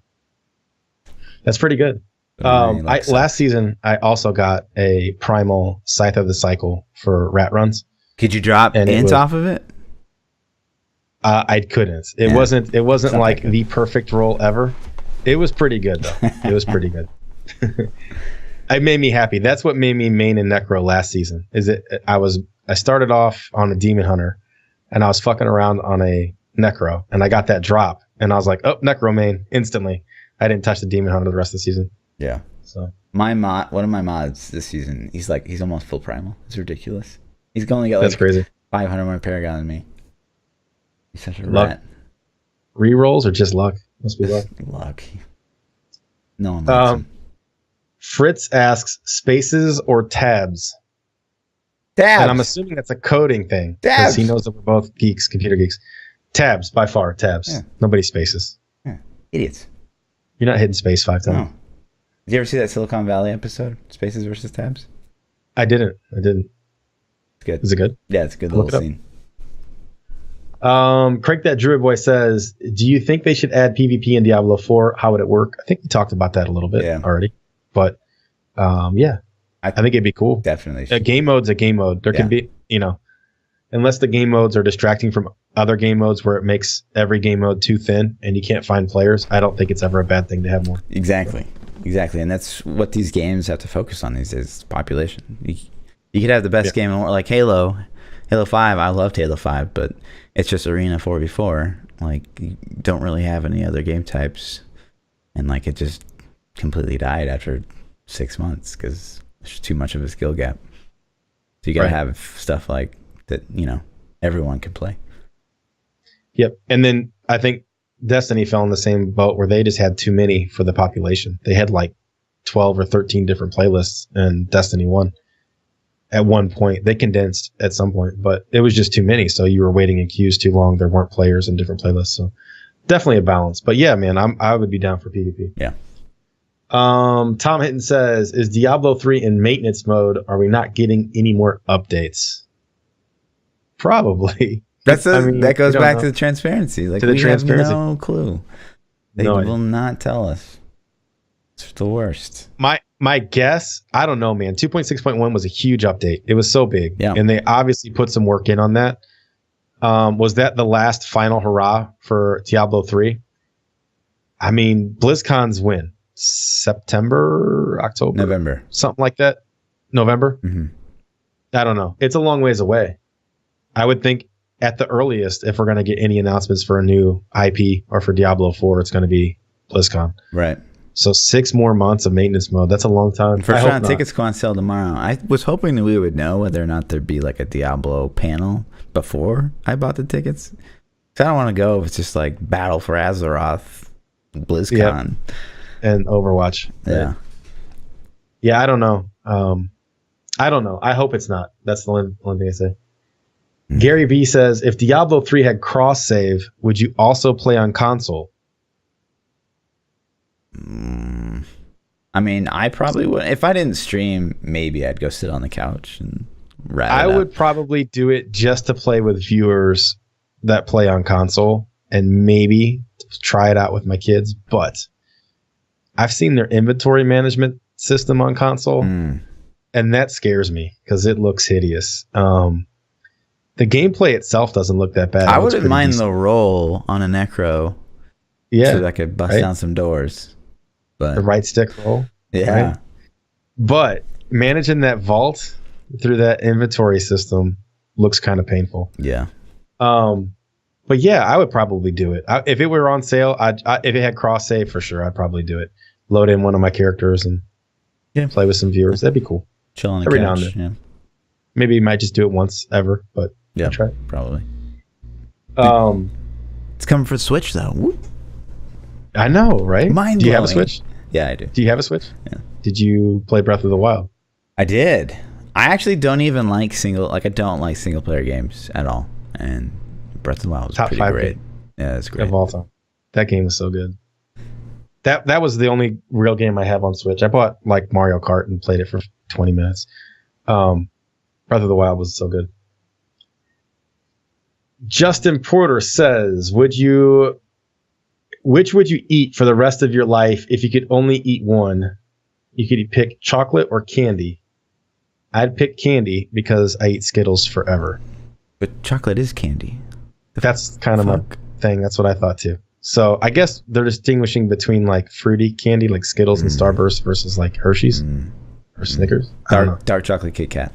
Last season I also got a primal Scythe of the Cycle for rat runs. Could you drop int off of it? I couldn't. It wasn't like the perfect roll ever. It was pretty good though. It was pretty good. It made me happy. That's what made me main in Necro last season. I started off on a Demon Hunter, and I was fucking around on a Necro, and I got that drop, and I was like, oh, Necro main instantly. I didn't touch the Demon Hunter the rest of the season. Yeah. So one of my mods this season, he's almost full primal. It's ridiculous. He's only got that's crazy. 500 more Paragon than me. He's such a luck. rat. Rerolls or just luck? Must be luck. Luck. No one likes him. Fritz asks, spaces or tabs? Tabs. And I'm assuming that's a coding thing. Tabs. Because he knows that we're both geeks, computer geeks. Tabs, by far, tabs. Yeah. Nobody spaces. Yeah. Idiots. You're not hitting space 5 times. No. Did you ever see that Silicon Valley episode, Spaces versus Tabs? I didn't. It's good. Is it good? Yeah, it's a good Look little it scene. Craig that Druid Boy says, do you think they should add PvP in Diablo 4? How would it work? I think we talked about that a little bit already. But yeah, I think it'd be cool. Definitely. A game mode's a game mode. There can be, unless the game modes are distracting from other game modes where it makes every game mode too thin and you can't find players, I don't think it's ever a bad thing to have more. Exactly. And that's what these games have to focus on these days, population. You could have the best game, like Halo 5. I loved Halo 5, but it's just Arena 4v4. Like, you don't really have any other game types. And, like, it just completely died after 6 months because there's too much of a skill gap. So you got to have stuff like that, everyone can play. Yep. And then I think Destiny fell in the same boat where they just had too many for the population. They had like 12 or 13 different playlists in Destiny 1 at one point. They condensed at some point, but it was just too many. So you were waiting in queues too long. There weren't players in different playlists. So definitely a balance. But yeah, man, I would be down for PvP. Yeah. Tom Hinton says, is Diablo 3 in maintenance mode? Are we not getting any more updates? Probably. That goes back to the transparency. Like, we have no clue. They will not tell us. It's the worst. My guess, I don't know, man. 2.6.1 was a huge update. It was so big. Yeah. And they obviously put some work in on that. Was that the last final hurrah for Diablo 3? I mean, BlizzCon's when? September, October? November. Something like that? November? Mm-hmm. I don't know. It's a long ways away. I would think at the earliest, if we're going to get any announcements for a new IP or for Diablo 4, it's going to be BlizzCon. Right. So 6 more months of maintenance mode. That's a long time. First round tickets go on sale tomorrow. I was hoping that we would know whether or not there'd be like a Diablo panel before I bought the tickets. I don't want to go if it's just like Battle for Azeroth, BlizzCon. Yep. And Overwatch. Yeah. Yeah, I don't know. I don't know. I hope it's not. That's the only thing I say. Gary V says, if Diablo 3 had cross save, would you also play on console? I mean, I probably would. If I didn't stream, maybe I'd go sit on the couch and I would probably do it just to play with viewers that play on console and maybe try it out with my kids. But I've seen their inventory management system on console, and that scares me because it looks hideous. The gameplay itself doesn't look that bad. I wouldn't mind the roll on a necro. Yeah. So that I could bust down some doors. But the right stick roll. Yeah. Right? But managing that vault through that inventory system looks kind of painful. Yeah. But yeah, I would probably do it. If it were on sale, if it had cross save for sure, I'd probably do it. Load in one of my characters and play with some viewers. That'd be cool. Chill on the every couch. now and then. Yeah. Maybe you might just do it once ever, but yeah, try. Probably. It's coming for Switch though. Woo. I know, right? Mind do you blowing. have a Switch? Yeah, I do. Do you have a Switch? Yeah. Did you play Breath of the Wild? I did. I actually don't even like I don't like single player games at all. And Breath of the Wild was Top pretty 5 great. game. Yeah, it's great. Of all time. That game was so good. That was the only real game I have on Switch. I bought like Mario Kart and played it for 20 minutes. Breath of the Wild was so good. Justin Porter says, which would you eat for the rest of your life if you could only eat one? You could pick chocolate or candy. I'd pick candy because I eat Skittles forever. But chocolate is candy. That's kind of my thing. That's what I thought too. So I guess they're distinguishing between like fruity candy like Skittles and Starburst versus like Hershey's or Snickers. Dark chocolate Kit Kat.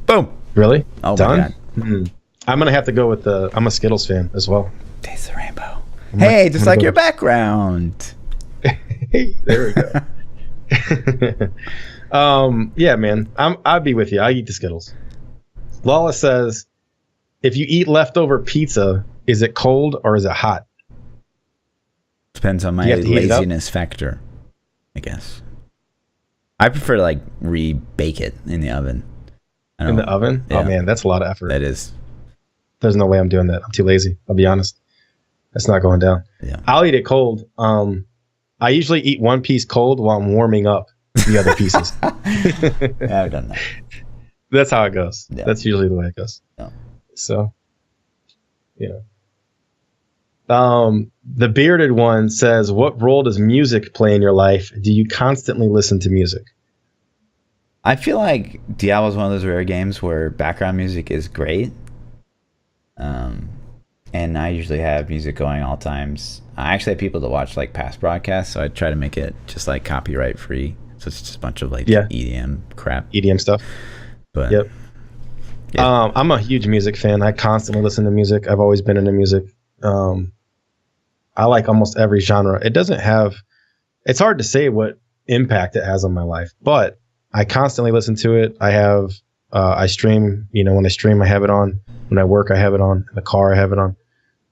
Boom. Really? Oh Done? my God. I'm going to have to go with I'm a Skittles fan as well. Taste the rainbow. Hey, just like your background. Hey, there we go. Yeah, man. I'd be with you. I eat the Skittles. Lawless says, if you eat leftover pizza, is it cold or is it hot? Depends on my you have to heat it up? laziness factor, I guess. I prefer to like re-bake it in the oven. In the oven? Yeah. Oh man, that's a lot of effort. That is. There's no way I'm doing that. I'm too lazy. I'll be honest. That's not going down. Yeah. I'll eat it cold. I usually eat one piece cold while I'm warming up the other pieces. Yeah, I've done that. That's how it goes. Yeah. That's usually the way it goes. Yeah. So, yeah. The bearded one says, what role does music play in your life? Do you constantly listen to music? I feel like Diablo is one of those rare games where background music is great. And I usually have music going all times. I actually have people that watch like past broadcasts, so I try to make it just like copyright free. So it's just a bunch of like EDM crap. EDM stuff. But yep. Yeah. I'm a huge music fan. I constantly listen to music. I've always been into music. I like almost every genre. It doesn't have, it's hard to say what impact it has on my life, but I constantly listen to it. I have, I stream, when I stream, I have it on. When I work, I have it on. In the car, I have it on.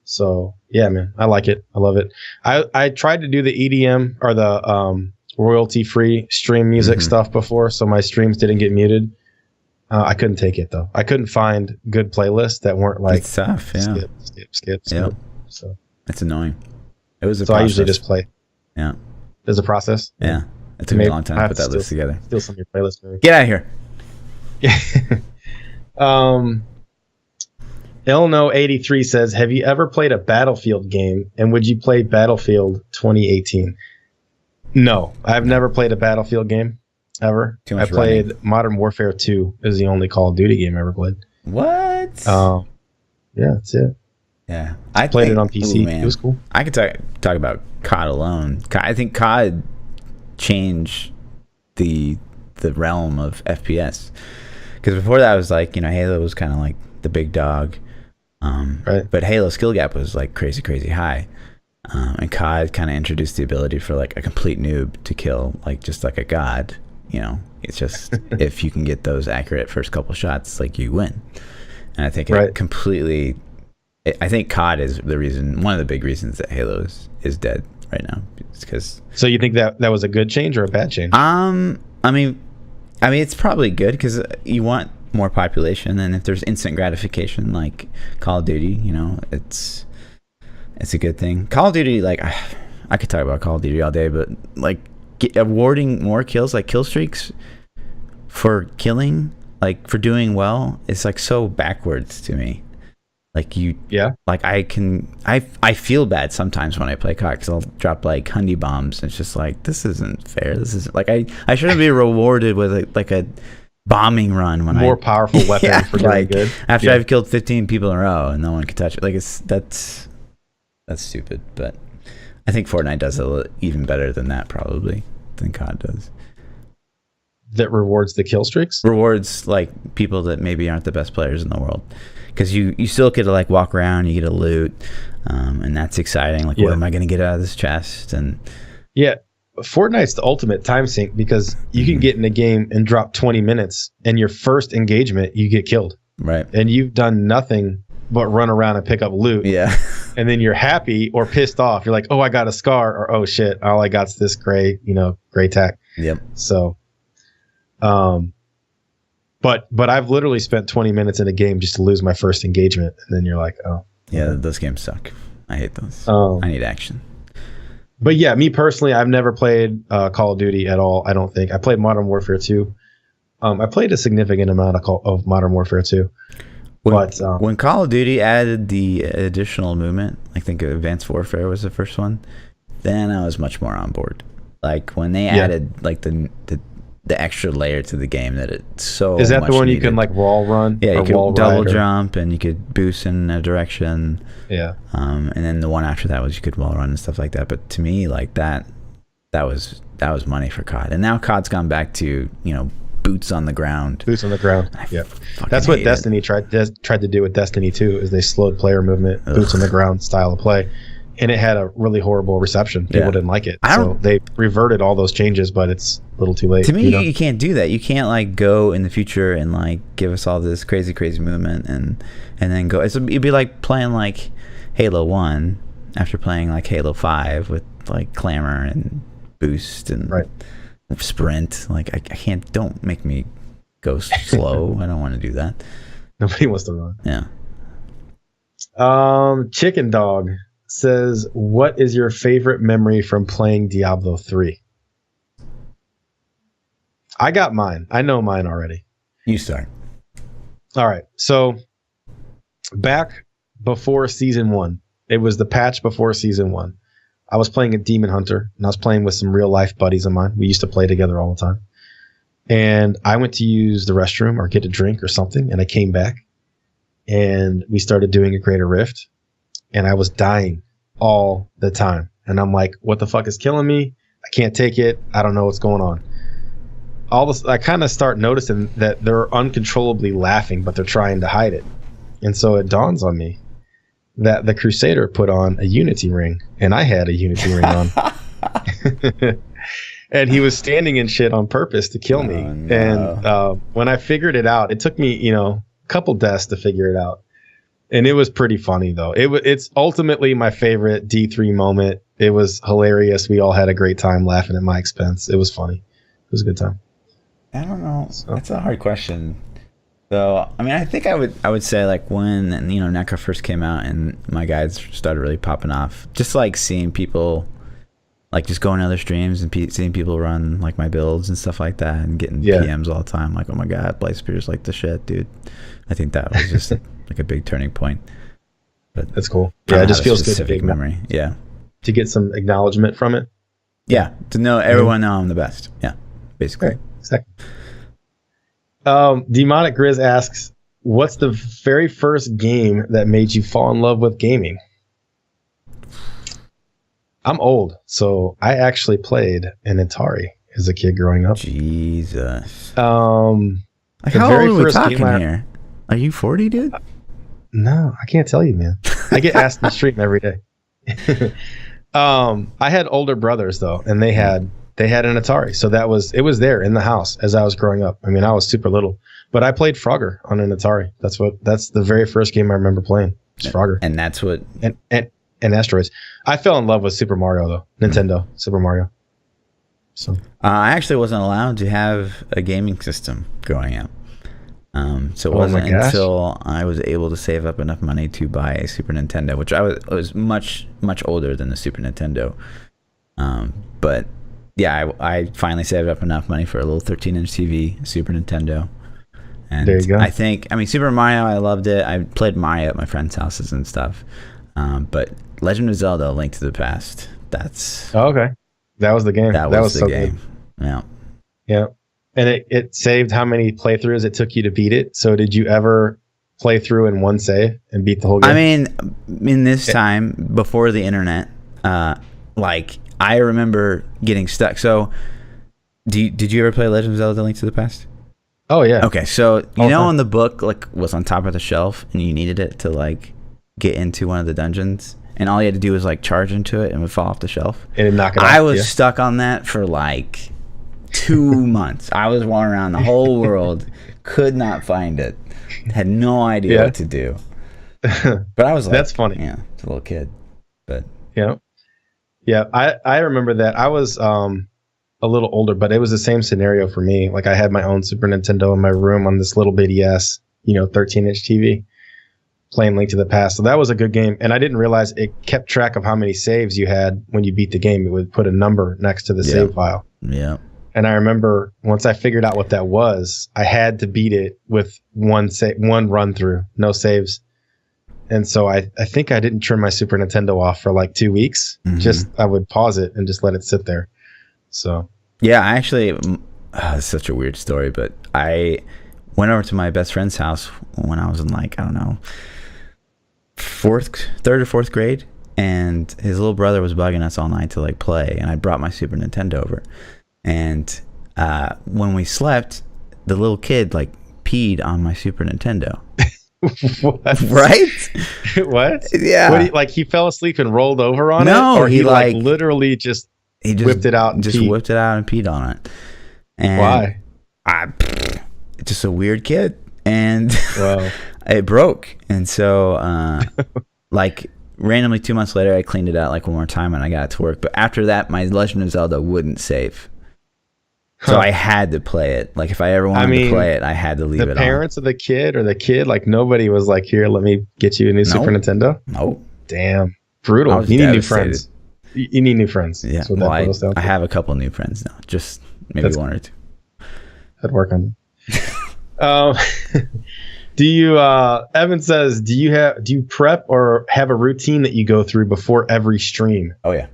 So yeah, man, I like it. I love it. I tried to do the EDM or the royalty-free stream music stuff before, so my streams didn't get muted. I couldn't take it though. I couldn't find good playlists that weren't like it's tough. Yeah. Skip. Yep. So it's annoying. It was a so process. I usually just play. Yeah. There's a process. Yeah. It took me a long time to put that list together. Steal some of your playlist, maybe. Get out of here. Yeah. Elno83 says, have you ever played a Battlefield game, and would you play Battlefield 2018? No, I've never played a Battlefield game ever. Too much I played running. Modern Warfare 2 is the only Call of Duty game I ever played. What? Yeah, that's it. Yeah. I played it on PC. It was cool. I could talk about COD alone. I think COD changed the realm of FPS. Because before that was like, Halo was kind of like the big dog. Right. But Halo skill gap was like crazy high. And COD kind of introduced the ability for like a complete noob to kill like just like a god. It's just if you can get those accurate first couple shots, like you win. And I think it completely. I think COD is one of the big reasons that Halo is dead right now. It's because. So you think that was a good change or a bad change? I mean, it's probably good because you want more population, and if there's instant gratification like Call of Duty, it's a good thing. Call of Duty, like I could talk about Call of Duty all day, but like awarding more kills, like kill streaks for killing, like for doing well, it's like so backwards to me. Like like I feel bad sometimes when I play COD because I'll drop like honey bombs, and it's just like, this isn't fair. This isn't like I shouldn't be rewarded with like a bombing run when more powerful weapon for doing like good. After I've killed 15 people in a row and no one can touch it. Like that's stupid. But I think Fortnite does it even better than that probably than COD does. That rewards the kill streaks? Rewards like people that maybe aren't the best players in the world. Because you still get to like walk around, you get to loot, and that's exciting. Like, what am I going to get out of this chest? And yeah, Fortnite's the ultimate time sink because you can get in a game and drop 20 minutes, and your first engagement you get killed. Right. And you've done nothing but run around and pick up loot. Yeah. And then you're happy or pissed off. You're like, oh, I got a scar, or oh shit, all I got's this gray tack. Yep. So, But I've literally spent 20 minutes in a game just to lose my first engagement, and then you're like, oh. Yeah, those games suck. I hate those. I need action. But yeah, me personally, I've never played Call of Duty at all, I don't think. I played Modern Warfare 2. I played a significant amount of Modern Warfare 2. When Call of Duty added the additional movement, I think Advanced Warfare was the first one, then I was much more on board. Like when they added like the extra layer to the game that it's so is that much the one needed. You can like wall run? Yeah, you could double ride jump and you could boost in a direction. Yeah. And then the one after that was you could wall run and stuff like that. But to me, like that was money for COD. And now COD's gone back to, boots on the ground. Boots on the ground. Yeah. That's what Destiny tried to do with Destiny 2 is they slowed player movement, boots on the ground style of play. And it had a really horrible reception. People didn't like it. So they reverted all those changes, but it's a little too late. To me, you can't do that. You can't like go in the future and like give us all this crazy movement and then go. It'd be like playing like Halo 1 after playing like Halo 5 with like clamor and boost and sprint. Like I can't. Don't make me go slow. I don't want to do that. Nobody wants to run. Yeah. Chicken Dog says, "What is your favorite memory from playing Diablo 3?" I got mine. I know mine already. You start. All right. So back before season 1, it was the patch before season 1. I was playing a Demon Hunter, and I was playing with some real life buddies of mine. We used to play together all the time. And I went to use the restroom or get a drink or something, and I came back, and we started doing a Greater Rift, and I was dying all the time. And I'm like, what the fuck is killing me? I can't take it. I don't know what's going on. I kind of start noticing that they're uncontrollably laughing, but they're trying to hide it. And so it dawns on me that the Crusader put on a Unity ring, and I had a Unity ring on. And he was standing in shit on purpose to kill me. No. And when I figured it out, it took me, a couple deaths to figure it out. And it was pretty funny, though. It's ultimately my favorite D3 moment. It was hilarious. We all had a great time laughing at my expense. It was funny. It was a good time. I don't know. That's a hard question. So, I mean, I think I would say like when, NECA first came out and my guides started really popping off, just like seeing people, like just going to other streams and seeing people run like my builds and stuff like that and getting PMs all the time. Like, oh my God, Blight Spear's like the shit, dude. I think that was just like a big turning point. But that's cool. Yeah, it just feels good. Specific memory. Yeah. To get some acknowledgement from it. Yeah. To know everyone know I'm the best. Yeah. Basically. Right. Exactly. Demonic Grizz asks, what's the very first game that made you fall in love with gaming? I'm old, so I actually played an Atari as a kid growing up. Jesus. Like how old are we talking here? Are you 40, dude? No, I can't tell you, man. I get asked in the stream every day. I had older brothers though, and they had an Atari, so it was there in the house as I was growing up. I mean, I was super little, but I played Frogger on an Atari. That's the very first game I remember playing. It's Frogger, and that's what and Asteroids. I fell in love with Super Mario though, Nintendo Super Mario. So I actually wasn't allowed to have a gaming system growing up. So it wasn't until I was able to save up enough money to buy a Super Nintendo, which I was much older than the Super Nintendo. But yeah, I finally saved up enough money for a little 13-inch TV, Super Nintendo. And there you go. I mean, Super Mario, I loved it. I played Mario at my friends' houses and stuff. But Legend of Zelda: Link to the Past, that's... Oh, okay. That was the game. That was the game. Good. Yeah. Yeah. And it saved how many playthroughs it took you to beat it. So did you ever play through in one save and beat the whole game? I mean, in this time, before the internet, like... I remember getting stuck. So, did you ever play Legend of Zelda: Link to the Past? Oh yeah. Okay, so when the book like was on top of the shelf and you needed it to like get into one of the dungeons, and all you had to do was like charge into it and it would fall off the shelf. And knock it off. I was stuck on that for like 2 months. I was wandering around the whole world, could not find it, had no idea what to do. But I was like, that's funny. Yeah, it's a little kid, but yeah. Yeah, I remember that. I was a little older, but it was the same scenario for me. Like I had my own Super Nintendo in my room on this little bitty ass, 13-inch TV, playing Link to the Past. So that was a good game. And I didn't realize it kept track of how many saves you had when you beat the game. It would put a number next to the save file. Yeah. And I remember once I figured out what that was, I had to beat it with one run through, no saves. And so I think I didn't turn my Super Nintendo off for like 2 weeks. Mm-hmm. I would pause it and just let it sit there. So yeah, I actually, it's such a weird story, but I went over to my best friend's house when I was in like, I don't know, third or fourth grade, and his little brother was bugging us all night to like play, and I brought my Super Nintendo over, and when we slept, the little kid like peed on my Super Nintendo. What? Right? What? Yeah. Like he fell asleep and rolled over on it? No, or he like literally just whipped it out and whipped it out and peed on it. And why? Just a weird kid, and it broke. And so like randomly 2 months later, I cleaned it out like one more time and I got it to work. But after that, my Legend of Zelda wouldn't save. So I had to play it. Like if I ever wanted to play it, I had to leave it on. The parents of the kid or the kid, like nobody was like, here, let me get you a new Super Nintendo. Nope. Damn. Brutal. You need new friends. You need new friends. Yeah. Well, I have a couple new friends now. Just maybe one or two. I'd work on it. Do you, Evan says, do you prep or have a routine that you go through before every stream? Oh, yeah.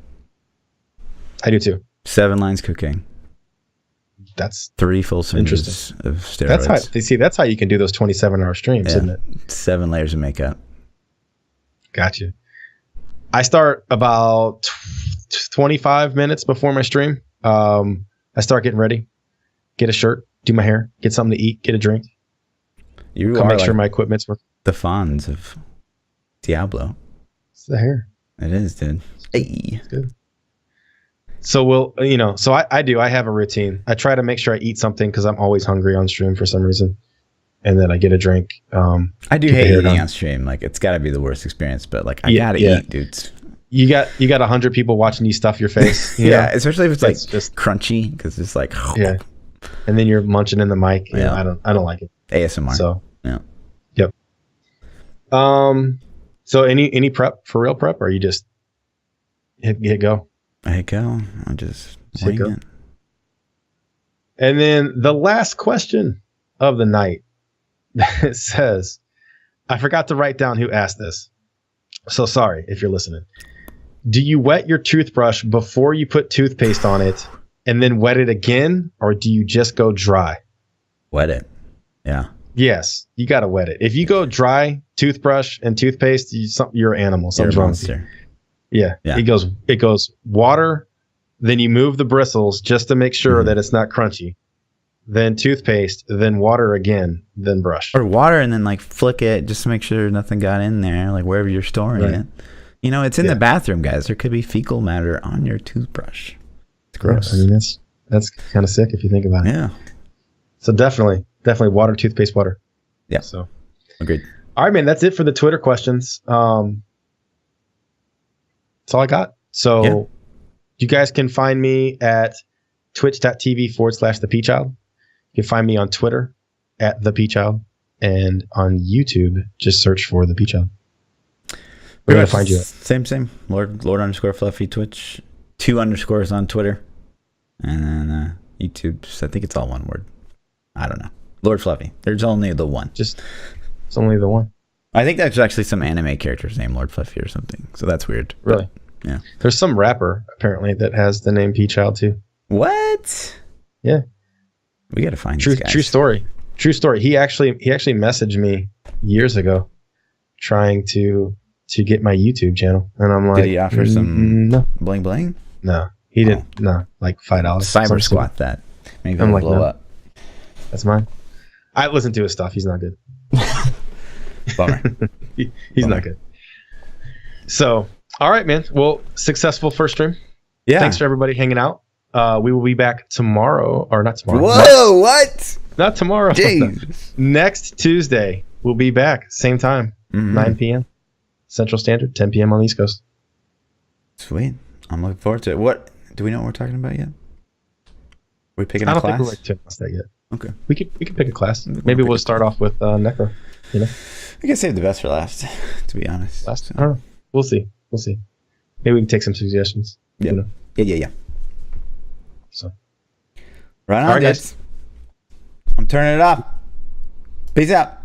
I do too. 7 lines cooking. That's 3 full syringes of steroids. That's how you can do those 27-hour streams, isn't it? 7 layers of makeup. Gotcha. I start about 25 minutes before my stream. I start getting ready, get a shirt, do my hair, get something to eat, get a drink. You make sure my equipment's working. The Fonz of Diablo. It's the hair. It is, dude. Hey. It's good. So I have a routine. I try to make sure I eat something because I'm always hungry on stream for some reason. And then I get a drink. I do hate eating on stream. Like it's gotta be the worst experience, but like I gotta eat, dudes. You got 100 people watching you stuff your face. Yeah, especially if it's like just crunchy because it's like yeah. And then you're munching in the mic. Yeah, I don't like it. ASMR. So yeah. Yep. So any prep for real prep, or you just hit go? I hit go. I just hit go. And then the last question of the night says, I forgot to write down who asked this. So sorry if you're listening. Do you wet your toothbrush before you put toothpaste on it and then wet it again, or do you just go dry? Wet it. Yeah. Yes, you got to wet it. If you go dry toothbrush and toothpaste, you're an animal. Something's wrong with you. Yeah. It goes water, then you move the bristles just to make sure that it's not crunchy. Then toothpaste, then water again, then brush. Or water and then like flick it just to make sure nothing got in there, like wherever you're storing it. You know, it's in the bathroom, guys. There could be fecal matter on your toothbrush. It's gross. Yeah, I mean, that's kind of sick if you think about it. Yeah. So definitely water, toothpaste, water. Yeah. So agreed. All right, man. That's it for the Twitter questions. That's all I got. So you guys can find me at twitch.tv/ThaPchild. You can find me on Twitter at ThaPchild, and on YouTube, just search for ThaPchild. We're going to find you. Same. Lord_Fluffy Twitch. 2 underscores on Twitter. And then YouTube, I think it's all one word. I don't know. Lord Fluffy. There's only the one. It's only the one. I think that's actually some anime character's name, Lord Fluffy or something. So that's weird. Really? But, yeah. There's some rapper, apparently, that has the name Pchild, too. What? Yeah. We got to find these guys. True story. He actually messaged me years ago trying to get my YouTube channel. And I'm like, did he offer some bling bling? No, he didn't. No, like $5. Cyber squat that. Maybe it'll blow up. That's mine. I listen to his stuff. He's not good. Bummer. He's not good. So, all right, man. Well, successful first stream. Yeah. Thanks for everybody hanging out. We will be back tomorrow, or not tomorrow. Whoa, what? Not tomorrow. Jeez. Next Tuesday, we'll be back. Same time, 9 p.m. Central Standard, 10 p.m. on the East Coast. Sweet. I'm looking forward to it. What? Do we know what we're talking about yet? Are we picking a class? I don't think we're ready to announce that yet. Okay. We could pick a class. Maybe we'll start off with Necro. You know? I guess save the best for last, to be honest. I don't know. We'll see. Maybe we can take some suggestions. Yeah. You know? Yeah. So. Right on, guys. I'm turning it off. Peace out.